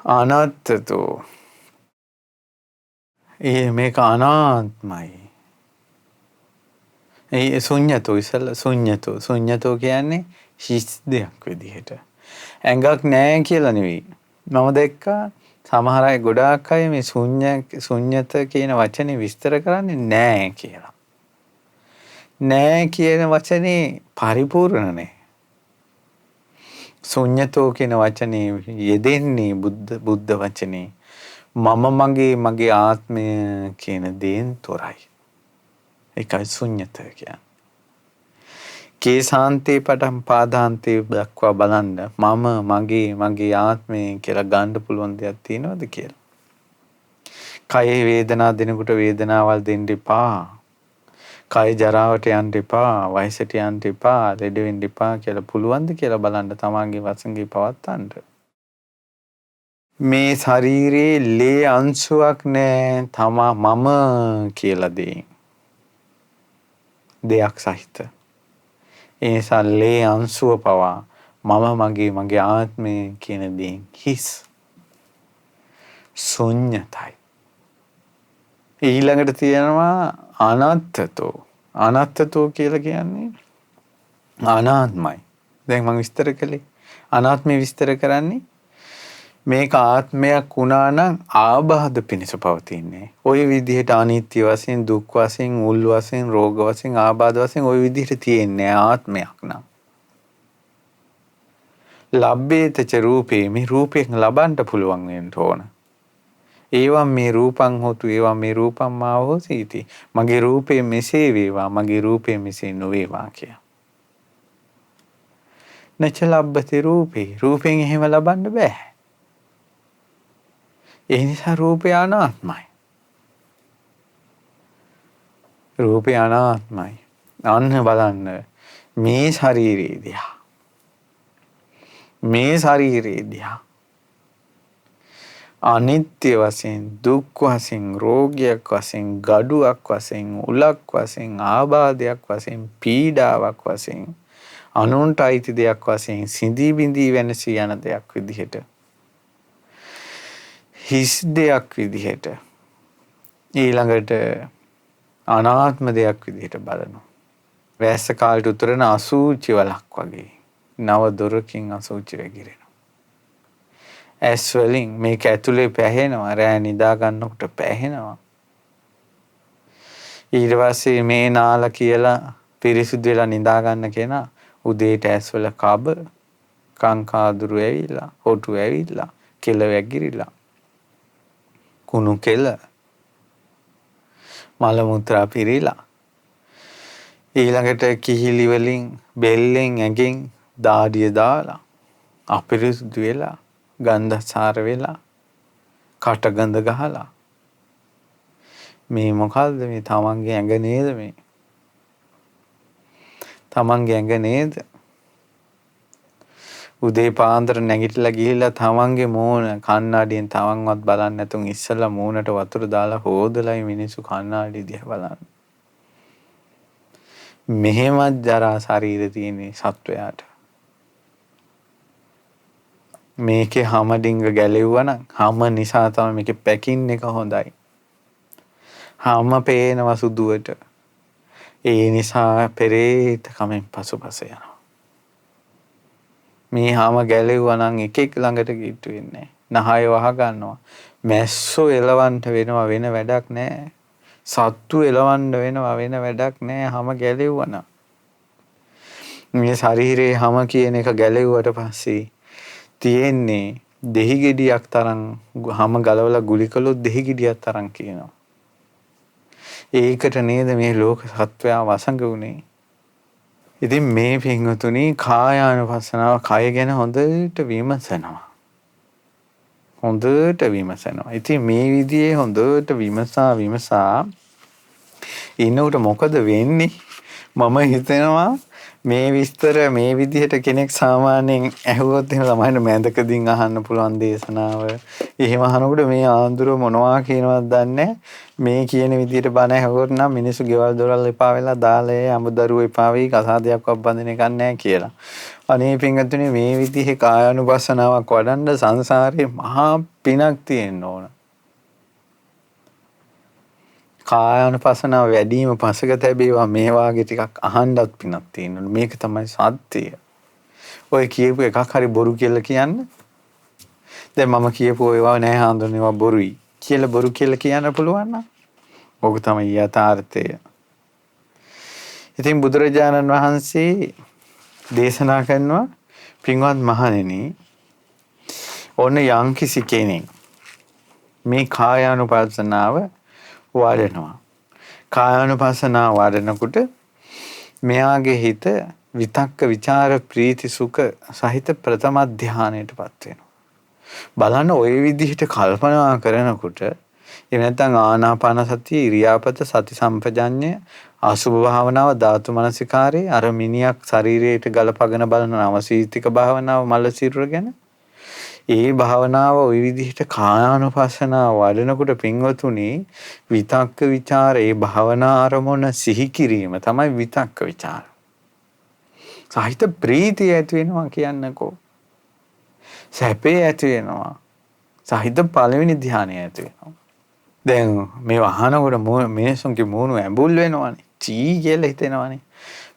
අනාත්තතෝ මේක අනාත්මයි. ඒ ශුන්‍යතෝ ඉස්සල ශුන්‍යතෝ කියන්නේ හිස් දෙයක් විදිහට. ඇඟක් නැහැ කියලා නෙවෙයි. මම දැක්කා සමහර අය ගොඩාක් අය මේ ශුන්‍යත කියන වචනේ විස්තර කරන්නේ නැහැ කියලා. නැහැ කියන වචනේ පරිපූර්ණ නැහැ. ශුන්‍යතෝ කියන වචනේ යෙදෙන්නේ බුද්ධ වචනේ මගේ ආත්මය කියන දේෙන් තොරයි. ඒකයි ශුන්‍යත කියන්නේ. කේසාන්තේ පටන් පාදාන්තේ දක්වා බලන්න මගේ ආත්මය කියලා ගන්න පුළුවන් දෙයක් තියෙනවද කියලා. කයේ වේදනා දෙනකොට වේදනාවල් දෙන්න එපා. කය ජරාවට යන්න එපා, වයසට යන්න එපා, ලෙඩ වෙන්න එපා කියලා පුළුවන්ද කියලා බලන්න තමන්ගේ වසඟේ පවත්තන්න. මේ ශරීරයේ ලේ අංශුවක් නෑ තමා මම කියලා දෙයක් සහිත. ඒ නිසා ලේ අංශුව පවා මම මගේ ආත්මය කියන දෙයින් හිස් ශුන්‍යතයි. ඊළඟට තියෙනවා අනත්තතෝ. අනත්තතෝ කියලා කියන්නේ අනාත්මයි. දැන් මම විස්තර කළේ අනාත්මය විස්තර කරන්නේ මේක ආත්මයක් වුණා නම් ආබාධ පිණිස පවතින්නේ. ওই විදිහට අනිත්‍ය වශයෙන්, දුක් වශයෙන්, මුල් වශයෙන්, රෝග වශයෙන්, ආබාධ වශයෙන් ওই විදිහට තියෙන්නේ ආත්මයක් නම්. ලබ්බේතච රූපේ, මේ රූපයෙන් ලබන්න පුළුවන් වෙන්න ඕන. ඒවම් මේ රූපං හොතු, ඒවම් මේ රූපං මා හෝසීති. මගේ රූපේ මෙසේ වේවා, මගේ රූපේ මෙසේ නොවේවා කිය. නච ලබ්බති රූපේ, රූපෙන් එහෙම ලබන්න බෑ. ඒ නිසා රූපය අනාත්මයි. රූපය අනාත්මයි. අන්න බලන්න මේ ශරීරය දිහා. මේ ශරීරය දිහා අනිත්‍ය වශයෙන්, දුක් වශයෙන්, රෝගයක් වශයෙන්, ගඩුවක් වශයෙන්, උලක් වශයෙන්, ආබාධයක් වශයෙන්, පීඩාවක් වශයෙන්, අනුන්ට අයිති දෙයක් වශයෙන්, සිඳී බිඳී වෙනසී යන දෙයක් විදිහට, හිස් දෙයක් විදිහට, ඊළඟට අනාත්ම දෙයක් විදිහට බලනවා. වැස්ස කාලට උතරන අසූචි වලක් වගේ නව දොරකින් අසූචි වැగిරෙනවා. ඇස් වලින් මේක ඇතුලේ පැහෙනවා, රෑ නිදා ගන්නකොට පැහෙනවා. ඊට පස්සේ මේ නාල කියලා පිරිසුදු වෙලා නිදා ගන්න කෙනා උදේට ඇස් වල කබ, කං කාදුරු ඇවිල්ලා, හොටු ඇවිල්ලා, කෙල වැగిරිලා, කුණු කෙල, මල මුත්‍රා පිරීලා, ඊළඟට කිහිලි වලින්, බෙල්ලෙන්, ඇඟෙන් දාඩිය දාලා, අපිරිසුදු වෙලා, ගන්ධසාර වෙලා, කට ගඳ ගහලා, මේ මොකල්ද මේ තමන්ගේ ඇඟ නේද මේ? තමන්ගේ ඇඟ නේද? උදේ පාන්දර නැගිටලා ගිහිල්ලා තමන්ගේ මූණ කණ්ණාඩියෙන් තමන්වත් බලන්නේ නැතුන් ඉස්සලා මූණට වතුර දාලා හොදලයි මිනිස්සු කණ්ණාඩිය දිහා බලන්නේ. මෙහෙමත් ජරා ශරීරය තියෙන සත්වයාට. මේකේ හැම ඩිංග ගැලෙව්වා නම් හැම නිසා තමයි මේකේ පැකින් එක හොඳයි. හැම පේනවා සුදුවට. ඒ නිසා පෙරේත කමෙන් පසුපස යනවා. මේ හැම ගැලෙව්වා නම් එකෙක් ළඟට කිට්ටු වෙන්නේ නැහැ. නහය වහ ගන්නවා. මැස්සෝ එලවන්න වෙනවා, වෙන වැඩක් නැහැ. සත්තු එලවන්න වෙනවා, වෙන වැඩක් නැහැ. හැම ගැලෙව්වා නම්. මේ ශරීරයේ හැම කියන එක ගැලෙව්වට පස්සේ තියෙන්නේ දෙහි ගෙඩියක් තරම්. හැම ගලවලා ගුලි කළොත් දෙහි ගෙඩියක් තරම් කියනවා. ඒකට නේද මේ ලෝක සත්වයා වසඟ උනේ. ඉතින් මේ පින්වතුනි කායානුපස්සනාව, කය ගැන හොඳට විමසනවා. හොඳට විමසනවා. ඉතින් මේ විදිහේ හොඳට විමසා ඉන්නකොට මොකද වෙන්නේ? මම හිතනවා මේ විස්තර මේ විදිහට කෙනෙක් සාමාන්‍යයෙන් ඇහුවොත් එහෙම ළමයින්ට මැදකදීන් අහන්න පුළුවන් දේශනාව. එහෙම අහනකොට මේ ආන්දර මොනවා කියනවද දන්නේ. මේ කියන විදිහට බණ ඇහුවොත් නම් මිනිස්සු ගෙවල් දොරල් එපා වෙලා දාලා අමුදරුවෝ එපා වෙයි, කසාදයක්වත් බඳින එකක් නැහැ කියලා. අනේ පින්වත්නි මේ විදිහේ කායානුපස්සනාවක් වඩන්න සංසාරේ මහා පිනක් තියෙන්න ඕන. කායානුපස්සනාව වැඩිම පසක තැබේවා මේ වාගේ ටිකක් අහන්නත් පිනක් තියෙනවා. මේක තමයි සත්‍යය. ඔය කියපු එකක් හරි බොරු කියලා කියන්න. දැන් මම කියපු ඒවා නෑ හඳුනනවා බොරුයි කියලා බොරු කියලා කියන්න පුළුවන් නම් ඕක තමයි යථාර්ථය. ඉතින් බුදුරජාණන් වහන්සේ දේශනා කරනවා පින්වත් මහණෙනි, ඔන්න යම්කිසි කෙනෙක් මේ කායානුපස්සනාව වඩනවා. කායානුපස්සනාව වඩනකොට මෙයාගේ හිත විතක්ක විචාර ප්‍රීති සුඛ සහිත ප්‍රථම ධානයටපත් වෙනවා. බලන්න ওই විදිහට කල්පනා කරනකොට එහෙම නැත්නම් ආනාපාන සතිය, ඉරියාපත, සති සම්පජඤ්ඤය, අසුභ භාවනාව, ධාතු මනසිකාරේ, අර මිනියක් ශරීරයට ගලපගෙන බලන නවසීතික භාවනාව මල සිරුර ගැන. ඒ භාවනාව ওই විදිහට කායානුපස්සනාව වඩනකොට පින්වතුනි විතක්ක ਵਿਚාර ඒ භාවනා අරමුණ සිහි කිරීම තමයි විතක්ක ਵਿਚාර. සහිත ප්‍රීතිය ඇති වෙනවා කියන්නකෝ. සැපේ ඇති වෙනවා. සහිත පළවෙනි ධානය ඇති වෙනවා. දැන් මේ වහනකොට මිනිසුන්ගේ මූණු ඇඹුල් වෙනවනේ. චී කියලා හිතෙනවනේ.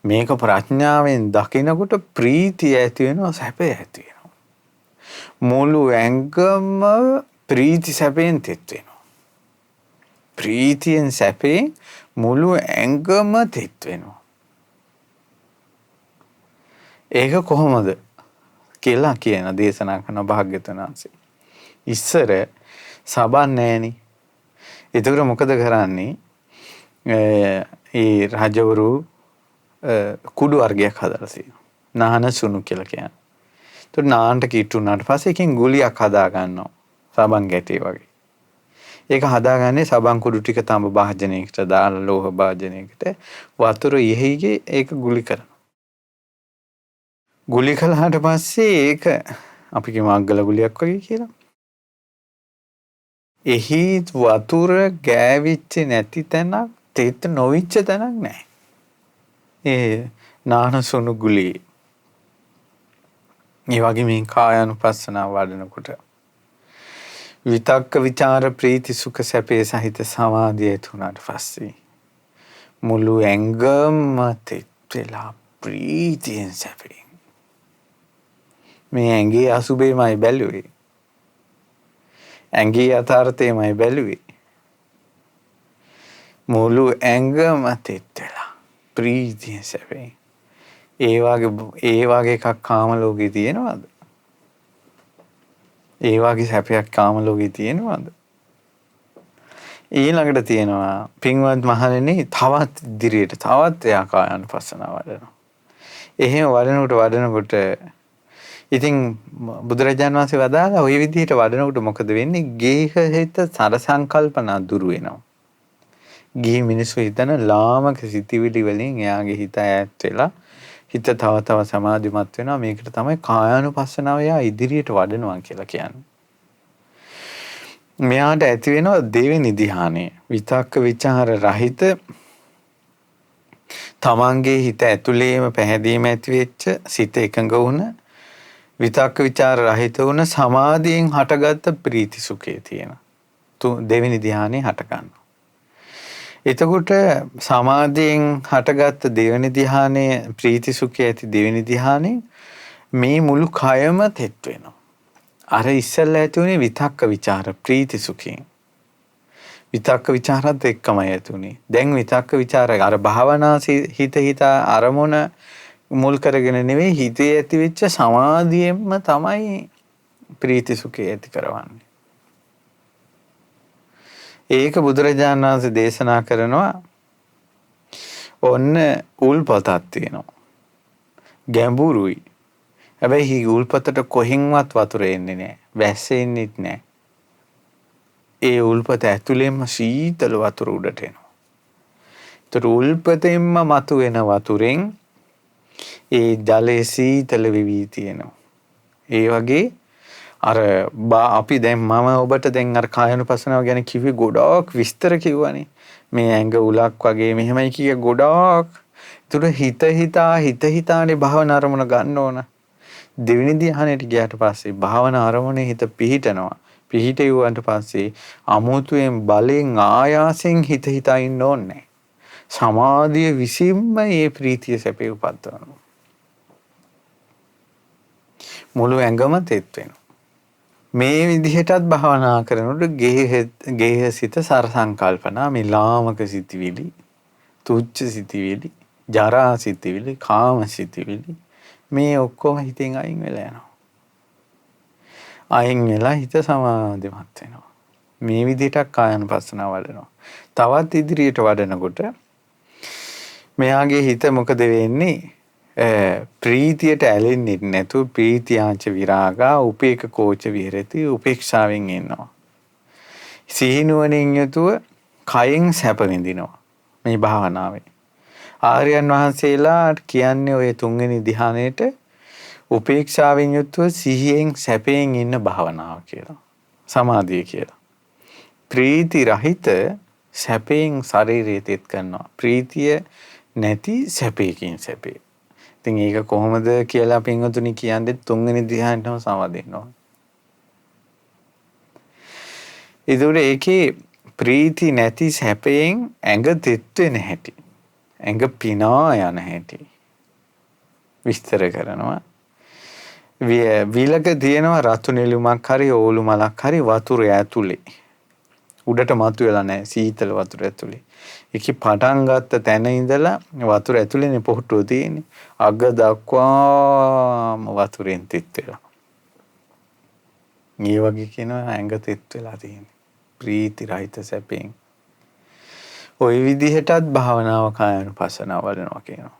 මේක ප්‍රඥාවෙන් දකිනකොට ප්‍රීතිය ඇති වෙනවා, සැපේ ඇති වෙනවා. මුළු ඇඟම ප්‍රීති සැපෙන් තෙත් වෙනවා. ප්‍රීතියෙන් සැපේ මුළු ඇඟම තෙත් වෙනවා. ඒක කොහොමද කියලා කියන දේශනා කරන භාග්‍යවතුන් වහන්සේ. ඉස්සර සබන් නැහෙනි. ඒතකොට මොකද කරන්නේ? ඒ රජවරු කුඩු වර්ගයක් හදලා තියෙනවා. නාන සුණු කියලා කියන්නේ. ඒතකොට නාන්ට කිට්ටු වුණාට පස්සේ එකෙන් ගුලියක් හදා ගන්නවා. සබන් ගැටේ වගේ. ඒක හදාගන්නේ සබන් කුඩු ටික තඹ භාජනයකට දාලා ලෝහ භාජනයකට වතුර ඉහෙයිගේ ඒක ගුලි කරනවා. ගුලි කළාට පස්සේ ඒක අපි කියමු අග්ගල ගුලියක් වගේ කියලා. එහි වතුර ගෑවිච්ච නැති තැනක්, තෙත් නොවිච්ච තැනක් නැහැ. ඒ නාන සුණු ගුලිය. මේ වගේ මේ කායානුපස්සනාව වඩනකොට විතක්ක ਵਿਚාර ප්‍රීති සුඛ සැපේ සහිත සමාධිය තුනට පස්සේ මුළු ඇඟම තෙත් වෙලා ප්‍රීතියෙන් සැපේ. මේ ඇඟේ අසුබේමයි බැලුවේ. ඇඟේ යථාර්ථයමයි බැලුවේ. මුළු ඇඟම තෙත් වෙලා ප්‍රීතියෙන් සැපේ. ඒ වගේ එකක් කාම ලෝකේ තියෙනවද? ඒ වගේ සැපයක් කාම ලෝකේ තියෙනවද? ඊළඟට තියෙනවා පින්වත් මහණෙනි, තවත් ඉදිරියට තවත් එයා කායानुපස්සනාව වඩනවා. එහෙම වඩනකොට ඉතින් බුදුරජාණන් වහන්සේ වදාලා ওই විදිහට වඩනකොට මොකද වෙන්නේ? ගේහ හිත සර සංකල්පනා දුරු වෙනවා. ගිහි මිනිස්සු හිතන ලාමක සිතිවිලි වලින් එයාගේ හිත ඈත් වෙලා හිත තව තව සමාධිමත් වෙනවා. මේකට තමයි කායානුපස්සනාව යා ඉදිරියට වඩනවා කියලා කියන්නේ. මෙයාට ඇති වෙනවා දෙවෙනි ධ්‍යානය. විතක්ක ਵਿਚාර රහිත තමන්ගේ හිත ඇතුළේම පැහැදීම ඇති වෙච්ච, සිත එකඟ වුණ, විතක්ක ਵਿਚාර රහිත වුණ සමාධියෙන් හටගත්ත ප්‍රීති සුඛය තියෙන. දෙවෙනි ධ්‍යානෙ හට ගන්නවා. එතකොට සමාධියෙන් හටගත්ත දෙවෙනි ධ්‍යානයේ ප්‍රීති සුඛය ඇති දෙවෙනි ධ්‍යානෙ මේ මුළු කයම තෙත් වෙනවා. අර ඉස්සෙල්ලා ඇති උනේ විතක්ක ਵਿਚාර ප්‍රීති සුඛයෙන්. විතක්ක ਵਿਚාරත් එක්කමයි ඇති උනේ. දැන් විතක්ක ਵਿਚාර අර භාවනා හිත අරමුණ මුල් කරගෙන නෙවෙයි, හිතේ ඇති වෙච්ච සමාධියෙන්ම තමයි ප්‍රීති සුඛය ඇති කරවන්නේ. ඒක බුදුරජාණන් වහන්සේ දේශනා කරනවා. ඔන්න උල්පතක් තියෙනවා. ගැඹුරුයි. හැබැයි උල්පතට කොහෙන්වත් වතුර එන්නේ නැහැ. වැස්ස එන්නේත් නැහැ. ඒ උල්පත ඇතුළෙන්ම සීතල වතුර උඩට එනවා. ඒතර උල්පතෙන්ම මතුවෙන වතුරෙන් ඒ ජලයේ සීතල වෙවි තියෙනවා. ඒ වගේ අර අපි දැන් මම ඔබට දැන් අර කායानुපස්සනාව ගැන කිව්වේ ගොඩාක් විස්තර කිව්වනේ. මේ ඇඟ උලක් වගේ මෙහෙමයි කිය ගොඩාක්. ඒතර හිතානේ භාවනා අරමුණ ගන්න ඕන. දෙවෙනි ධ්‍යානෙට ගියාට පස්සේ භාවනා අරමුණේ හිත පිහිටනවා. පිහිටෙව්වට පස්සේ අමුතුවෙන් බලෙන් ආයාසෙන් හිතා ඉන්න ඕනේ. සමාධිය විසින්ම මේ ප්‍රීතිය සැපේ උපද්දවනවා. මුළු ඇඟම තෙත් වෙනවා. මේ විදිහටත් භාවනා කරනකොට ගේහ සිත සර සංකල්පනා, මේ ලාමක සිතිවිලි, තුච්ඡ සිතිවිලි, ජරා සිතිවිලි, කාම සිතිවිලි මේ ඔක්කොම හිතෙන් අයින් වෙලා යනවා. අයින් වෙලා හිත සමාධිමත් වෙනවා. මේ විදිහට කායानुපස්සනාව වඩනවා. තවත් ඉදිරියට වඩනකොට මෙයාගේ හිත මොකද වෙන්නේ? ප්‍රීතියට ඇලෙන්නේ නැතුව ප්‍රීතියාංච විරාගා උපේක කෝච විහෙරති, උපේක්ෂාවෙන් ඉන්නවා. සිහිනුවණින් යුතුව කයෙන් සැප විඳිනවා මේ භාවනාවේ. ආර්යයන් වහන්සේලා කියන්නේ ඔය තුන්වෙනි ධ්‍යානෙට උපේක්ෂාවෙන් යුතුව සිහියෙන් සැපයෙන් ඉන්න භාවනාව කියලා. සමාධිය කියලා. ප්‍රීති රහිත සැපයෙන් ශරීරය තෙත් කරනවා. ප්‍රීතිය නැති සැපයකින් සැපේ. ඉතින් ඒක කොහොමද කියලා පින්වතුනි කියන්නේ තුන්වෙනි ධ්‍යානෙටම සමවදිනවා. ඒකේ ප්‍රීති නැති සැපයෙන් ඇඟ තෙත් වෙන හැටි. ඇඟ පිනා යන හැටි විස්තර කරනවා. විලක තියෙනවා රතු නෙළුමක් හරි ඕලු මලක් හරි වතුර ඇතුලේ. උඩට මතුවෙලා නැහැ සීතල වතුර ඇතුලේ. ඒකේ පටන් ගත්ත තැන ඉඳලා වතුර ඇතුලේනේ පොහට්ටුව තියෙන්නේ. අග දක්වාම වතුරෙන් තෙත් වෙලා. මේ වගේ කියනවා ඇඟ තෙත් වෙලා තියෙන්නේ. ප්‍රීති රහිත සැපෙන්. ওই විදිහටත් භාවනාව කායानुපස්සනාව වඩනවා කියනවා.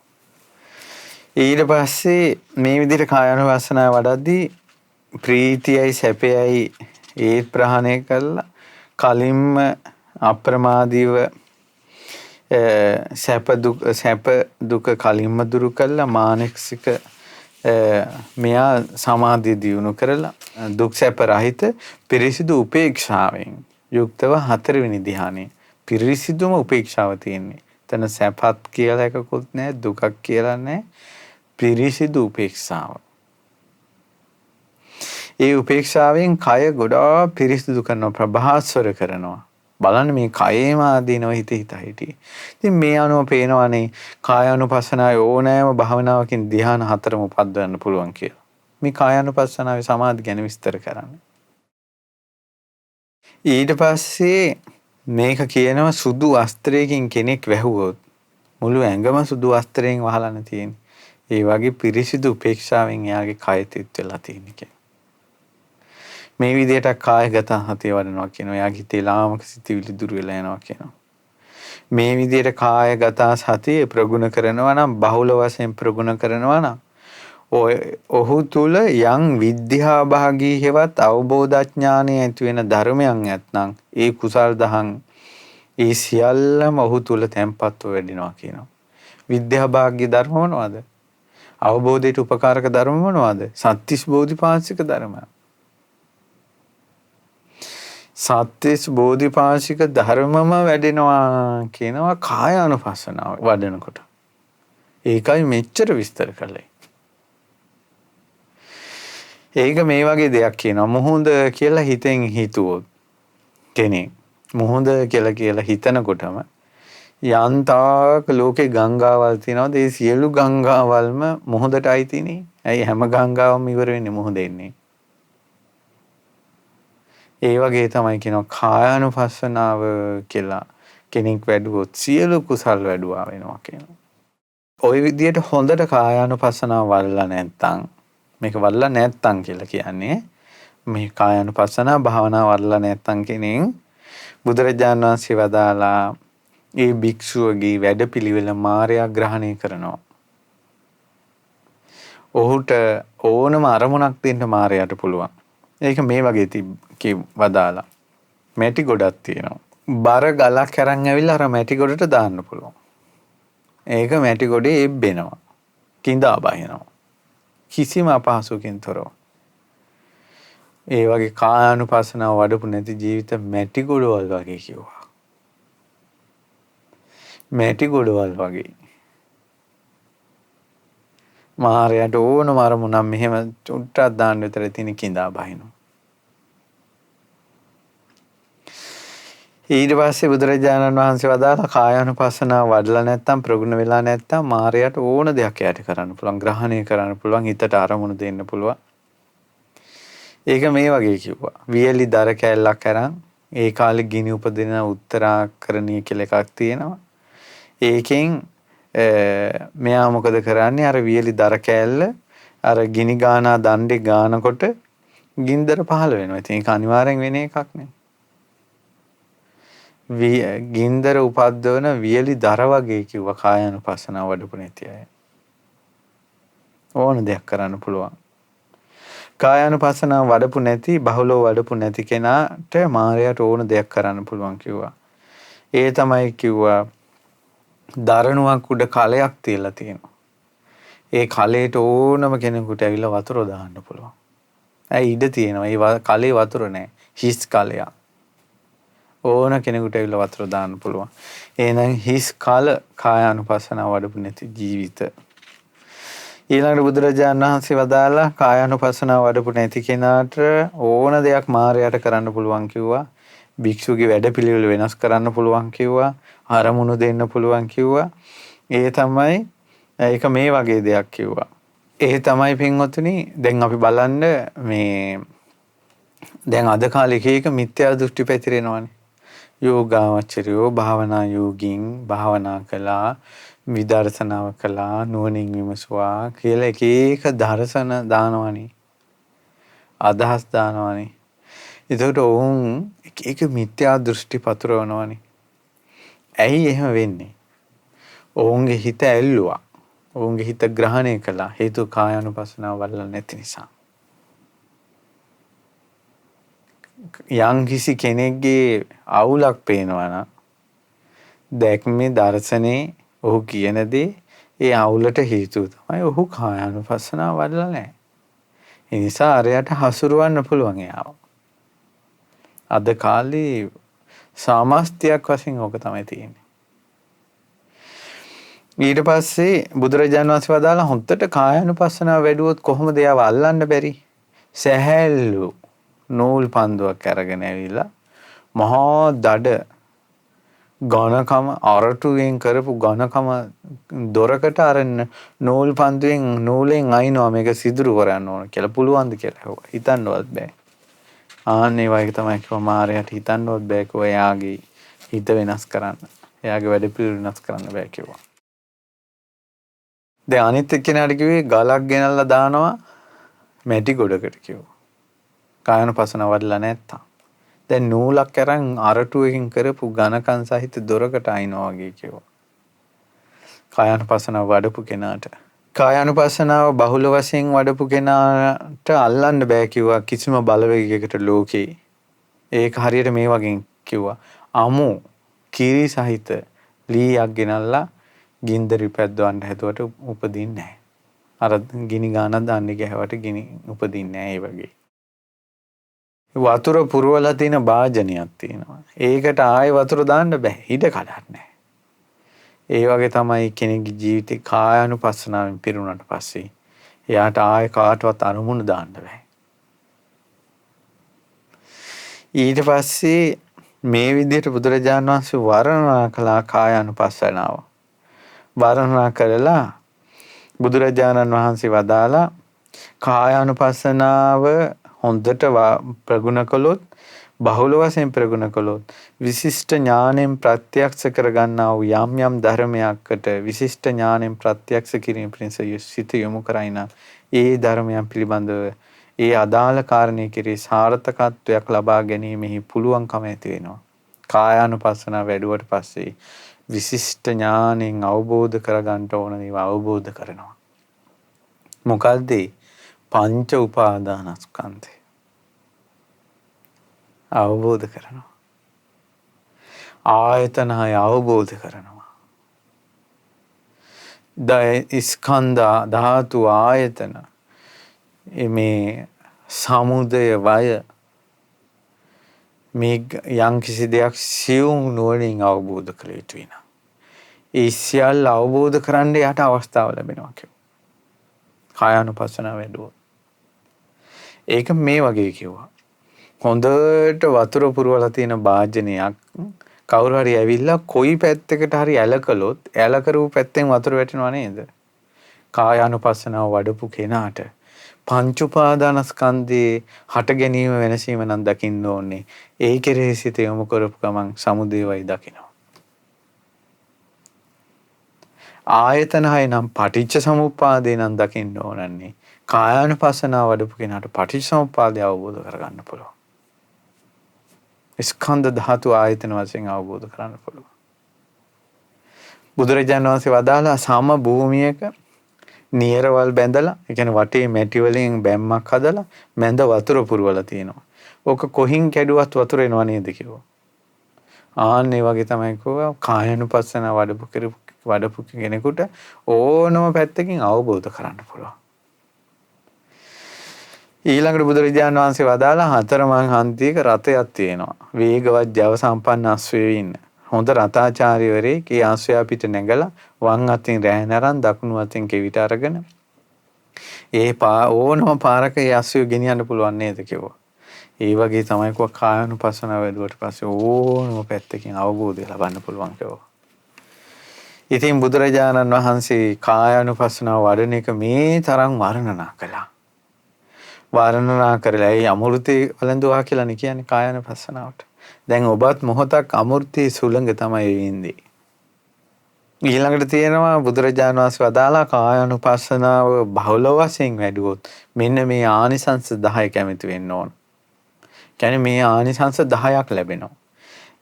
ඊට පස්සේ මේ විදිහට කායानुපස්සනාව වඩද්දී ප්‍රීතියයි සැපයයි ඒ ප්‍රහාණය කළා කලින්ම අප්‍රමාදීව සැප දුක කලින්ම දුරු කළා මානසික මෙයා සමාධිය දියුණු කරලා දුක් සැප රහිත පිරිසිදු උපේක්ෂාවෙන් යුක්තව හතරවෙනි ධ්‍යානෙ පිරිසිදුම උපේක්ෂාව තියෙන්නේ. එතන සැපත් කියලා එකකුත් නැහැ දුකක් කියලා නැහැ. පිරිසිදු උපේක්ෂාව. ඒ උපේක්ෂාවෙන් කය ගොඩාක් පිරිසිදු කරනවා ප්‍රභාස්වර කරනවා. බලන්න මේ කයේම ආදීනව හිත හිටියේ. ඉතින් මේ අනුව පේනවානේ කායානුපස්සනාවේ ඕනෑම භාවනාවකින් ධ්‍යාන හතරම උපද්දවන්න පුළුවන් කියලා. මේ කායානුපස්සනාවේ සමාධි ගැන විස්තර කරන්නේ. ඊට පස්සේ මේක කියනවා සුදු වස්ත්‍රයකින් කෙනෙක් වැහුවොත් මුළු ඇඟම සුදු වස්ත්‍රයෙන් වහලාන තියෙන්නේ. ඒ වගේ පිරිසිදු උපේක්ෂාවෙන් එයාගේ කය තෙත් වෙලා තියෙන්නේ කියලා. මේ විදිහට කායගත හතිය වඩනවා කියනවා. එයාගේ හිතේ ලාමක සිතිවිලි දුර වෙලා යනවා කියනවා. මේ විදිහට කායගත සතිය ප්‍රගුණ කරනවා නම් බහුල වශයෙන් ප්‍රගුණ කරනවා නම් ඔහු තුල යම් විද්‍යා භාගී හේවත් අවබෝධඥානය ඇති වෙන ධර්මයන් නැත්නම් ඒ කුසල් දහම් ඒ සියල්ලම ඔහු තුල තැම්පත්ව වැඩිනවා කියනවා. විද්‍යා භාග්‍ය ධර්ම මොනවද? අවබෝධයට උපකාරක ධර්ම මොනවද? සත්‍තිස් බෝධිපාශික ධර්ම. සත්‍තිස් බෝධිපාශික ධර්මම වැඩෙනවා කියනවා කායානුපස්සනාව වඩනකොට. ඒකයි මෙච්චර විස්තර කළේ. ඒක මේ වගේ දෙයක් කියනවා. මුහුද කියලා හිතෙන් හිතුවොත් කෙනෙක් මුහුද කියලා හිතනකොටම යන්තාක් ලෝකේ ගංගාවල් තියෙනවාද? ඒ සියලු ගංගාවල්ම මුහුදට අයිතිනේ. ඇයි හැම ගංගාවම ඉවර වෙන්නේ මුහුදෙන්නේ? ඒ වගේ තමයි කියනවා කායානුපස්සනාව කියලා කෙනෙක් වැඩුවොත් සියලු කුසල් වැඩුවා වෙනවා කියනවා. ওই විදිහට හොඳට කායානුපස්සනාව වඩලා නැත්නම් මේක වඩලා නැත්නම් කියලා කියන්නේ මේ කායානුපස්සනාව භාවනාව වඩලා නැත්නම් කෙනෙක් බුදුරජාණන් වහන්සේ වදාලා ඒ භික්ෂුවගේ වැඩපිළිවෙල මායя ග්‍රහණය කරනවා. ඔහුට ඕනම අරමුණක් දෙන්න මායයට පුළුවන්. ඒක මේ වගේ වදාලා. මැටි ගොඩක් තියෙනවා. බර ගලක් අරන් ඇවිල්ලා අර මැටි ගොඩට දාන්න පුළුවන්. ඒක මැටි ගොඩේ එබ්බෙනවා. කිඳා බහිනවා. කිසිම අපහසුකින් තොරව. ඒ වගේ කායානුපස්සනාව වඩපු නැති ජීවිත මැටි ගොඩවල් වගේ කිව්වා. මැටි ගොඩවල් වගේ. මාරයට ඕනම අරමුණක් මෙහෙම චුට්ටක් දාන්න විතර තියෙන කිඳා බහිනවා. ඊට පස්සේ බුදුරජාණන් වහන්සේ වදාලා කායානුපස්සනාව වඩලා නැත්නම් ප්‍රගුණ වෙලා නැත්නම් මාරයට ඕන දෙයක් යට කරන්න පුළුවන්. ග්‍රහණය කරන්න පුළුවන්. හිතට අරමුණු දෙන්න පුළුවන්. ඒක මේ වගේ කිව්වා. වියලි දර කෑල්ලක් අරන් ඒ කාලේ ගිනි උපදින උත්තරාකරණීය කියලා එකක් තියෙනවා. ඒකෙන් මෙයා මොකද කරන්නේ? අර වියලි දර කෑල්ල අර ගිනි ගානා දණ්ඩේ ගානකොට ගින්දර පහළ වෙනවා. ඉතින් ඒක අනිවාර්යෙන් වෙන එකක් නේ. ගින්දර උපද්දවන වියලි දර වගේ කිව්වා කායානුපස්සනාව වඩපු නැති අය. ඕන දෙයක් කරන්න පුළුවන්. කායානුපස්සනාව වඩපු නැති බහුලව වඩපු නැති කෙනාට මායයට ඕන දෙයක් කරන්න පුළුවන් කිව්වා. ඒ තමයි කිව්වා දරණුවක් උඩ කලයක් තියලා තියෙනවා. ඒ කලයට ඕනම කෙනෙකුට ඇවිල්ලා වතුර දාන්න පුළුවන්. ඇයි ඉඩ තියෙනවා. ඒ කලේ වතුර නැහැ. හිස් කලයක්. ඕන කෙනෙකුට ඇවිල්ලා වතුර දාන්න පුළුවන්. එහෙනම් හිස් කල කායානුපස්සනාව වඩපු නැති ජීවිත. ඊළඟට බුදුරජාණන් වහන්සේ වදාලා කායානුපස්සනාව වඩපු නැති කෙනාට ඕන දෙයක් මායයට කරන්න පුළුවන් කිව්වා. භික්ෂුගේ වැඩපිළිවෙල වෙනස් කරන්න පුළුවන් කිව්වා. අරමුණු දෙන්න පුළුවන් කිව්වා. ඒ තමයි ඒක මේ වගේ දෙයක් කිව්වා. ඒ තමයි පින්වතුනි දැන් අපි බලන්න මේ දැන් අද කාලේ එක මිත්‍යා දෘෂ්ටි පැතිරෙනවානේ. යෝගාවචරයෝ භාවනා යෝගින් භාවනා කළා විදර්ශනාව කළා නුවණින් විමසුවා කියලා එක දර්ශන දානවනේ. අදහස් දානවනේ. ඒකට ඔවුන් එක මිත්‍යා දෘෂ්ටි පතුරවනවනේ. ඇයි එහෙම වෙන්නේ? ඔවුන්ගේ හිත ඇල්ලුවා. ඔවුන්ගේ හිත ග්‍රහණය කළා. හේතු කායානුපස්සනාව වඩලා නැති නිසා. යම් කිසි කෙනෙක්ගේ අවුලක් පේනවා නම් දැක්මේ දර්ශනේ ඔහු කියන දේ ඒ අවුලට හේතුව තමයි ඔහු කායානුපස්සනාව වඩලා නැහැ. ඒ නිසා අරයට හසුරවන්න පුළුවන් එයාව. අද කාලේ සමස්තයක් වශයෙන් ඕක තමයි තියෙන්නේ. ඊට පස්සේ බුදුරජාණන් වහන්සේ වදාලා හොන්දට කායානුපස්සනාව වැඩුවොත් කොහොමද එයාව අල්ලන්න බැරි? සැහැල්ලු නූල් පන්දුවක් අරගෙන ඇවිල්ලා මහා දඩ ඝනකම අරටුවෙන් කරපු ඝනකම දොරකට අරන්න නූල් පන්දුවෙන් නූලෙන් අයින්නවා මේක සිදුරු කරන්න ඕන කියලා පුළුවන්ද කියලා ඇහුවා. හිතන්නවත් බෑ. ආන්නේ වගේ තමයි කිව්වා මාරයට හිතන්නවත් බෑ කිව්වා එයාගේ හිත වෙනස් කරන්න. එයාගේ වැඩ පිළිවෙල වෙනස් කරන්න බෑ කිව්වා. දැන් අනිත් එක්කෙනාට කිව්වේ ගලක් ගෙනල්ලා දානවා මැටි ගොඩකට කිව්වා. කායනුපස්සනාව වඩලා නැත්තම්. දැන් නූලක් අරන් අරටුවකින් කරපු ඝනකම් සහිත දොරකට අයින්නවා වගේ කිව්වා. කායනුපස්සනාව වඩපු කෙනාට. කායනුපස්සනාව බහුල වශයෙන් වඩපු කෙනාට අල්ලන්න බෑ කිව්වා කිසිම බලවේගයකට ලෝකේ. ඒක හරියට මේ වගේ කිව්වා. අමු කිරි සහිත ලීයක් ගෙනල්ලා ගින්දරි පැද්දවන්න හැදුවට උපදින්නේ නැහැ. අර ගිනි ගානක් දාන්න ගියවට ගිනි උපදින්නේ නැහැ ඒ වගේ. වතුර පුරවලා තියෙන භාජනයක් තියෙනවා. ඒකට ආයෙ වතුර දාන්න බෑ. හිත කඩක් නැහැ. ඒ වගේ තමයි කෙනෙක්ගේ ජීවිතේ කායානුපස්සනාවෙන් පිරුණාට පස්සේ එයාට ආයෙ කාටවත් අරමුණු දාන්න බෑ. ඊට පස්සේ මේ විදිහට බුදුරජාණන් වහන්සේ වර්ණනා කළා කායානුපස්සනාව. වර්ණනා කළා බුදුරජාණන් වහන්සේ වදාලා කායානුපස්සනාව හොඳට ප්‍රගුණ කළොත් බහුල වශයෙන් ප්‍රගුණ කළොත් විශිෂ්ට ඥාණයෙන් ප්‍රත්‍යක්ෂ කරගන්නා වූ යම් යම් ධර්මයකට විශිෂ්ට ඥාණයෙන් ප්‍රත්‍යක්ෂ කිරීම පිණිස සිත යොමු කරයින ඒ ධර්මයන් පිළිබඳව ඒ අදාළ කාරණේ කෙරෙහි සාර්ථකත්වයක් ලබා ගැනීමෙහි පුළුවන්කම ඇති වෙනවා. කායානුපස්සනාව වැඩුවට පස්සේ විශිෂ්ට ඥාණයෙන් අවබෝධ කරගන්න ඕන දේවල් අවබෝධ කරනවා. මොකද්ද? පංච උපාදානස්කන්ධය අවබෝධ කරනවා. ආයතනය අවබෝධ කරනවා. ස්කන්ධ ධාතු ආයතන මේ සමුදය වය මේ යම් කිසි දෙයක් සියුම් නුවණින් අවබෝධ කළ යුතු වෙනවා. ඒ සියල්ල අවබෝධ කරන්න යට අවස්ථාව ලැබෙනවා කියනවා. කායානුපස්සනාව වැඩුවොත්. ඒක මේ වගේ කිව්වා. හොඳට වතුර පුරවලා තියෙන භාජනයක් කවුරු හරි ඇවිල්ලා කොයි පැත්තකට හරි ඇල කළොත් ඇල කරපු පැත්තෙන් වතුර වැටෙනව නේද? කායානුපස්සනාව වඩපු කෙනාට පංච උපාදානස්කන්ධේ හට ගැනීම වෙනසීම නම් දකින්න ඕනේ. ඒ කෙරෙහි සිත යොමු කරපු ගමන් සමුදේවයි දකිනවා. ආයතන හය නම් පටිච්ච සමුප්පාදේ නම් දකින්න ඕනන්නේ. කායානුපස්සනාව වඩපු කෙනාට පටිච්ච සමුප්පාදය අවබෝධ කරගන්න පුළුවන්. ස්කන්ධ ධාතු ආයතන වශයෙන් අවබෝධ කරගන්න පුළුවන්. බුදුරජාණන් වහන්සේ වදාලා සම භූමියක නියරවල් බැඳලා, ඒ කියන්නේ වටේ මැටි වලින් බැම්මක් හදලා මැද වතුර පුරවලා තියෙනවා. ඕක කොහින් කැඩුවත් වතුර එනවා නේද කිව්වා. ආන්න ඒ වගේ තමයි කිව්වා කායानुපස්සන වඩපු කෙනෙකුට ඕනම පැත්තකින් අවබෝධ කරන්න පුළුවන්. ඊළඟට බුදුරජාණන් වහන්සේ වදාලා හතරමං හන්දියක රථයක් තියෙනවා. වේගවත් ජව සම්පන්න අශ්වයෝ ඉන්න. හොඳ රථාචාර්යවරයෙක් ඒ අශ්වයා පිට නැගලා වම් අතින් රැහැන අරන් දකුණු අතින් කෙවිත අරගෙන ඒ ඕනම පාරක ඒ අශ්වය ගෙනියන්න පුළුවන් නේද කිව්වා. ඒ වගේ තමයි කායानुපස්සනාව වැඩුවට පස්සේ ඕනම පැත්තකින් අවබෝධය ලබන්න පුළුවන් කිව්වා. ඉතින් බුදුරජාණන් වහන්සේ කායानुපස්සනාව වඩන එක මේ තරම් වර්ණනා කළා. වර්ණනා කරලා ඒ අමෘතේ වළඳුවා කියලානේ කියන්නේ කායानुපස්සනාවට. දැන් ඔබත් මොහොතක් අමෘතේ සුළඟ තමයි වෙන්නේ. ඊළඟට තියෙනවා බුදුරජාණන් වහන්සේ වදාලා කායानुපස්සනාව බහුල වශයෙන් වැඩුවොත් මෙන්න මේ ආනිසංස 10 කැමති වෙන්න ඕන. කියන්නේ මේ ආනිසංස 10ක් ලැබෙනවා.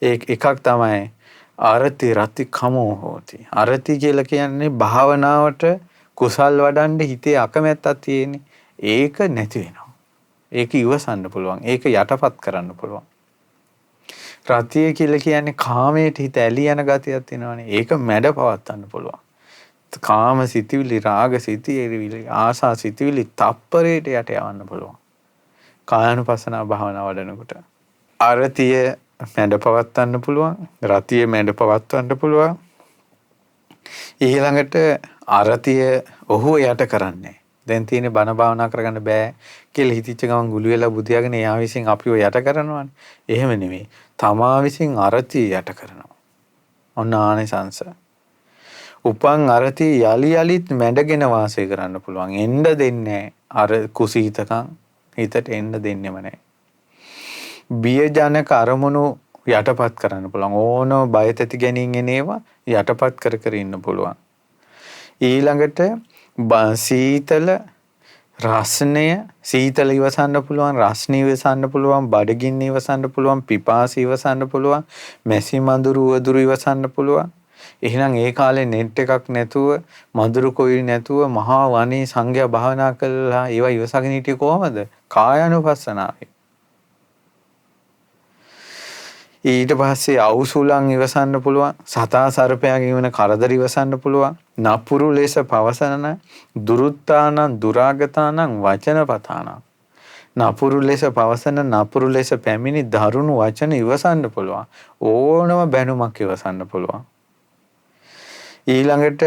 එකක් තමයි ආරති රති කමෝ හෝති. ආරති කියලා කියන්නේ භාවනාවට කුසල් වඩන්න හිතේ අකමැත්තක් තියෙන්නේ. ඒක නැති වෙනවා. ඒක ඉවසන්න පුළුවන්. ඒක යටපත් කරන්න පුළුවන්. රතිය කියලා කියන්නේ කාමයට හිත ඇලී යන ගතියක් තියෙනවානේ. ඒක මැඩ පවත්වන්න පුළුවන්. කාම සිතිවිලි, රාග සිතිවිලි, ආසා සිතිවිලි තප්පරයට යට යවන්න පුළුවන්. කායानुපස්සනා භාවනාව වඩනකොට. අරතිය මැඩ පවත්වන්න පුළුවන්. රතිය මැඩ පවත්වන්න පුළුවන්. ඊළඟට අරතිය ඔහු යට කරන්නේ. දැන් තියෙන බණ භාවනා කරගන්න බෑ කියලා හිතිච්ච ගමන් ගුළු වෙලා බුදියාගෙන එයා විසින් අපිව යට කරනවානේ. එහෙම නෙමෙයි. තමා විසින් අරතිය යට කරනවා. ඔන්න ආනිසංස. උපන් අරතිය යලි යලිත් මැඩගෙන වාසය කරන්න පුළුවන්. එන්න දෙන්නේ අර කුසීතකම් හිතට එන්න දෙන්නෙම නැහැ. බියජනක අරමුණු යටපත් කරන්න පුළුවන්. ඕනම බය තැති ගැනීම එනේවා යටපත් කර කර ඉන්න පුළුවන්. ඊළඟට සීතල රස්නය සීතල ඉවසන්න පුළුවන්, රස්නය ඉවසන්න පුළුවන්, බඩගින්න ඉවසන්න පුළුවන්, පිපාසය ඉවසන්න පුළුවන්, මැසි මඳුරු උවදුරු ඉවසන්න පුළුවන්. එහෙනම් ඒ කාලේ නෙට් එකක් නැතුව, මඳුරු කොයිල් නැතුව මහා වනේ සංඝයා භාවනා කළා ඒවා ඉවසගෙන හිටියේ කොහමද? කායानुපස්සනාවේ. ඊට පස්සේ අවුසුලන් ඉවසන්න පුළුවන්, සතා සර්පයාගෙන් වෙන කරදර ඉවසන්න පුළුවන්, නපුරු ලෙස පවසන දුරුත්තානං දුරාගතානං වචනපතානං, නපුරු ලෙස පවසන නපුරු ලෙස පැමිණි දරුණු වචන ඉවසන්න පුළුවන්. ඕනම බැනුමක් ඉවසන්න පුළුවන්. ඊළඟට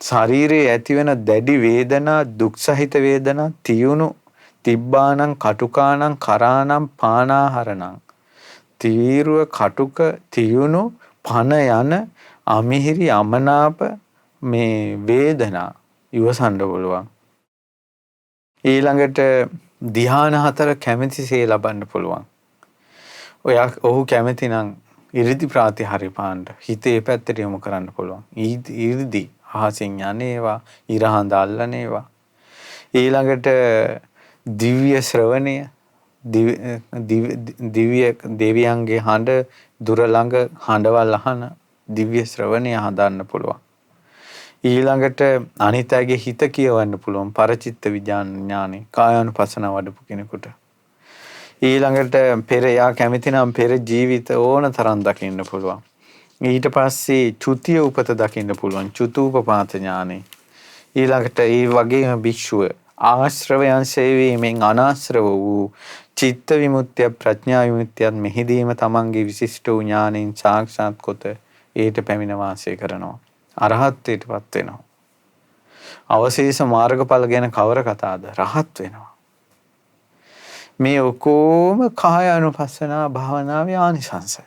ශරීරයේ ඇතිවෙන දැඩි වේදනා, දුක් සහිත වේදනා තියුණු තිබ්බානං කටුකානං කරානං පානාහරණං, තීරුව කටුක තියුණු පන යන අමිහිරි අමනාප මේ වේදනා ඉවසන්න පුළුවන්. ඊළඟට ධ්‍යාන 4 කැමැතිසේ ලබන්න පුළුවන්. ඔහු කැමැති නම් ඉරිදි ප්‍රාතිහාර්ය පාණ්ඩ හිතේ පැත්තට යොමු කරන්න පුළුවන්. ඉරිදි අහසින් යන්නේවා, ඉරහඳ අල්ලන්නේවා. ඊළඟට දිව්‍ය ශ්‍රවණය, දිව්‍ය දෙවියන්ගේ හඬ දුර ළඟ හඬවල් අහන දිව්‍ය ශ්‍රවණය හදන්න පුළුවන්. ඊළඟට අනිත්‍යයේ හිත කියවන්න පුළුවන් පරචිත්ත විඥානෙ කායानुපස්සන වඩපු කෙනෙකුට. ඊළඟට පෙර යා කැමති නම් පෙර ජීවිත ඕන තරම් දකින්න පුළුවන්. ඊට පස්සේ චුතිය උපත දකින්න පුළුවන්, චුතූපපාත ඥානෙ. ඊළඟට ඒ වගේම භික්ෂුව ආශ්‍රවයන් සේවීමෙන් අනාශ්‍රව වූ චිත්ත විමුක්තිය, ප්‍රඥා විමුක්තියත් මෙහිදීම තමන්ගේ විශිෂ්ට වූ ඥානෙන් සාක්ෂාත් කොට ඊට පැමිණ වාසය කරනවා. අරහත්ත්වයටපත් වෙනවා. අවශේෂ මාර්ගඵල ගැන කවර කතාවද? රහත් වෙනවා. මේ ඔක්කොම කායානුපස්සනා භාවනාවේ ආනිසංස.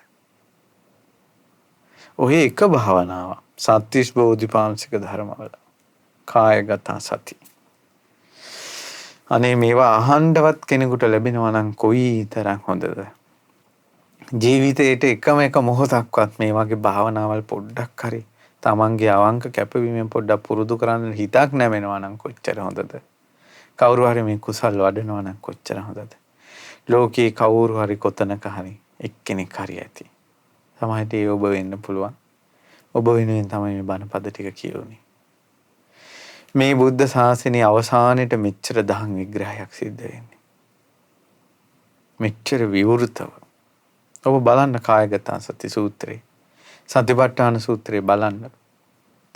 ඔය එක භාවනාව සත්‍තිස් බෝධිපාක්ෂික ධර්මවල කායගත සති. අනේ මේවා අහන්නවත් කෙනෙකුට ලැබෙනවා නම් කොයි තරම් හොඳද? ජීවිතේට එකම එක මොහොතක්වත් මේ වගේ භාවනාවල් පොඩ්ඩක් හරි තමන්ගේ අවංක කැපවීමෙන් පොඩ්ඩක් පුරුදු කරන්න හිතක් නැවෙනවා නම් කොච්චර හොඳද? කවුරු හරි මේ කුසල් වඩනවා නම් කොච්චර හොඳද? ලෝකේ කවුරු හරි කොතනක හරි එක්කෙනෙක් හරි ඇති. සමහරට ඒ ඔබ වෙන්න පුළුවන්. ඔබ වෙනුවෙන් තමයි මේ බණපද ටික කියුනේ. මේ බුද්ධ ශාසනයේ අවසානයේට මෙච්චර දහම් විග්‍රහයක් සිද්ධ වෙන්නේ. මෙච්චර විවෘතව. ඔබ බලන්න කායගත සති සූත්‍රේ. සතිපට්ඨාන සූත්‍රේ බලන්න.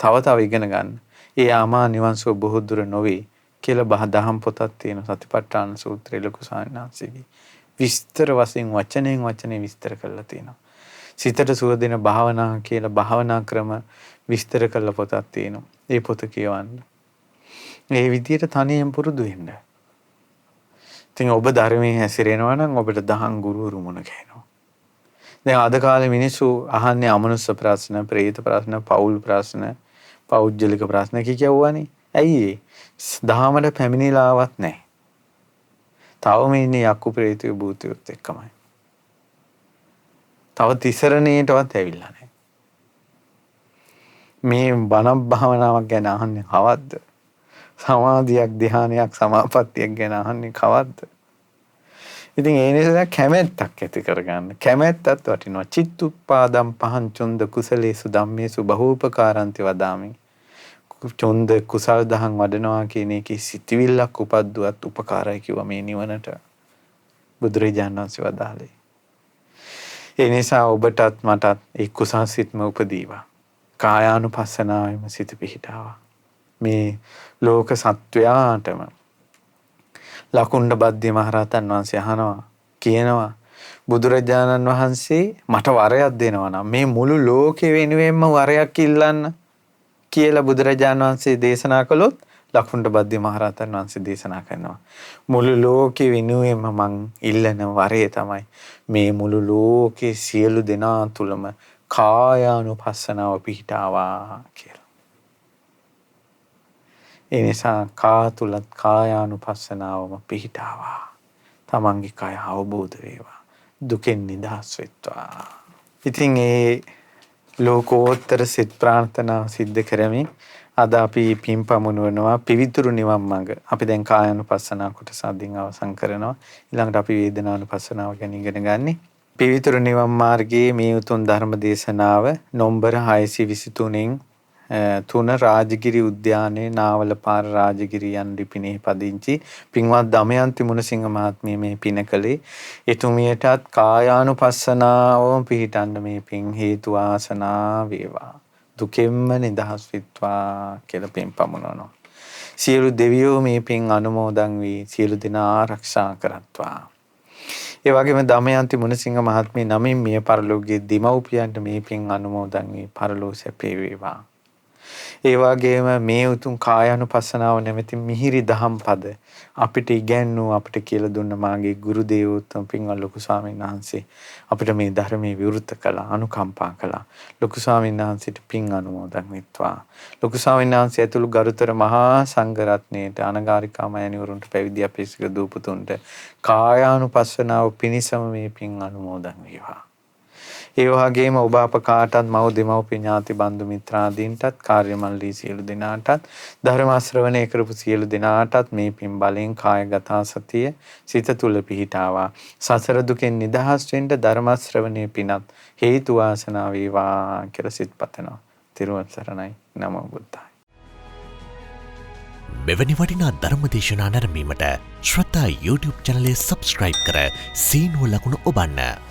තව ඉගෙන ගන්න. ඒ ආමා නිවන් සුව බොහෝ දුර නොවේ කියලා දහම් පොතක් තියෙන සතිපට්ඨාන සූත්‍රේ ලොකු සාන්නාංශිකේ. විස්තර වශයෙන් වචනේ විස්තර කරලා තියෙනවා. සිතට සුව දෙන භාවනා කියලා භාවනා ක්‍රම විස්තර කරලා පොතක් තියෙනවා. ඒ පොත කියවන්න. මේ විදියට තනියෙන් පුරුදු වෙන්න. ඉතින් ඔබ ධර්මයේ හැසිරෙනවා නම් ඔබට දහම් ගුරුවරු මුණ ගැහෙනවා. දැන් අද කාලේ මිනිස්සු අහන්නේ අමනුෂ්‍ය ප්‍රශ්න, ප්‍රේත ප්‍රශ්න, පෞල් ප්‍රශ්න, පෞද්ගලික ප්‍රශ්න කියවුවානේ. ඇයි ඒ? දහමට පැමිණිලාවත් නැහැ. තවම ඉන්නේ යක්කු ප්‍රේතයෝ භූතයෝත් එක්කමයි. තව තිසරණේටවත් ඇවිල්ලා නැහැ. මේ බණ භාවනාවක් ගැන අහන්නේ කවද්ද? සමාධියක්, ධ්‍යානයක්, සමාපත්තියක් ගැන අහන්නේ කවද්ද? ඉතින් ඒ නිසා කැමැත්තක් ඇති කරගන්න. කැමැත්තත් වටිනවා. චිත්තුප්පාදම් පහංචුන්ද කුසලේසු ධම්මේසු බහූපකාරන්ති වදාමි. චොන්ද කුසල් දහම් වඩනවා කියන එකේ සිටිවිල්ලක් උපද්දුවත් උපකාරයි කිව්වා මේ නිවනට. බුදුරජාණන් වහන්සේ වදාළේ. ඒ නිසා ඔබටත් මටත් ඒ කුසල් සිත්ම උපදීවා. කායානුපස්සනාවෙම සිත පිහිටාවා. මේ ලෝක සත්වයාටම ලකුණ්ඩ බද්දී මහරහතන් වහන්සේ අහනවා කියනවා බුදුරජාණන් වහන්සේ මට වරයක් දෙනවා නම් මේ මුළු ලෝකෙ වෙනුවෙන්ම වරයක් ඉල්ලන්න කියලා බුදුරජාණන් වහන්සේ දේශනා කළොත් ලකුණ්ඩ බද්දී මහරහතන් වහන්සේ දේශනා කරනවා මුළු ලෝකෙ වෙනුවෙන්ම මං ඉල්ලන වරය තමයි මේ මුළු ලෝකේ සියලු දෙනා තුලම කායානුපස්සනාව පිහිටාවා කියලා. ඒ නිසා කා තුලත් කායානුපස්සනාවම පිහිටාවා. තමන්ගේ කය අවබෝධ වේවා. දුකෙන් නිදහස් වෙත්වා. ඉතින් ඒ ලෝකෝත්තර සිත ප්‍රාර්ථනාව සිද්ධ කරමින් අද අපි පින් පමුණුවනවා පිවිතුරු නිවන් මඟ. අපි දැන් කායානුපස්සනාව කොටස අදින් අවසන් කරනවා. ඊළඟට අපි වේදනානුපස්සනාව ගැන ඉගෙන ගන්නේ. පිවිතුරු නිවන් මාර්ගයේ මේ උතුම් ධර්ම දේශනාව නොම්බර 623න් 3 රාජගිරි උද්‍යානයේ නාවල පාර රාජගිරිය යන ලිපිනේ පදිංචි පින්වත් දමයන්ති මුණසිංහ මහත්මිය මේ පින කළේ. එතුමියටත් කායානුපස්සනාවම පිහිටන්න මේ පින් හේතු ආසනා වේවා. දුකෙන්ම නිදහස් වෙත්වා කියලා පින් පමුණවනවා. සියලු දෙවියෝ මේ පින් අනුමෝදන් වී සියලු දෙනා ආරක්ෂා කරත්වා. ඒ වගේම දමයන්ති මුණසිංහ මහත්මිය නමින් මිය පරලෝකයේ දෙමව්පියන්ට මේ පින් අනුමෝදන් වී පරලෝ සැපේ වේවා. ඒ වගේම මේ උතුම් කායානුපස්සනාව නැමැති මිහිරි දහම් පද අපිට ඉගැන්වූ අපිට කියලා දුන්න මාගේ ගුරු දේවෝත්තම පින්වත් ලොකු ස්වාමීන් වහන්සේ අපිට මේ ධර්මයේ විවෘත කළා, අනුකම්පා කළා. ලොකු ස්වාමීන් වහන්සේට පින් අනුමෝදන් වෙත්වා. ලොකු ස්වාමීන් වහන්සේ ඇතුළු ගරුතර මහා සංඝ රත්නයේට අනගාരികා මෑණිවරුන්ට පැවිදි අපේසික දූපතුන්ට කායානුපස්සනාව පිණිසම මේ පින් අනුමෝදන් වේවා. ඒ වගේම ඔබ අප කාටත් මව් දෙමව්පිය ඥාති බන්දු මිත්‍රාදීන්ටත් කාර්යමල්ලී සියලු දෙනාටත් ධර්ම ශ්‍රවණය කරපු සියලු දෙනාටත් මේ පින් බලෙන් කායගත සතිය සිත තුල පිහිටාවා. සසර දුකෙන් නිදහස් වෙන්න ධර්ම ශ්‍රවණයේ පිනත් හේතු වාසනා වේවා කියලා සිත පතනවා. තිරුවන් සරණයි. නමෝ බුද්ධාය. මෙවැනි වටිනා ධර්ම දේශනා නැරඹීමට ශ්‍රද්ධා YouTube channel එක subscribe කර සීනුව ලකුණ ඔබන්න.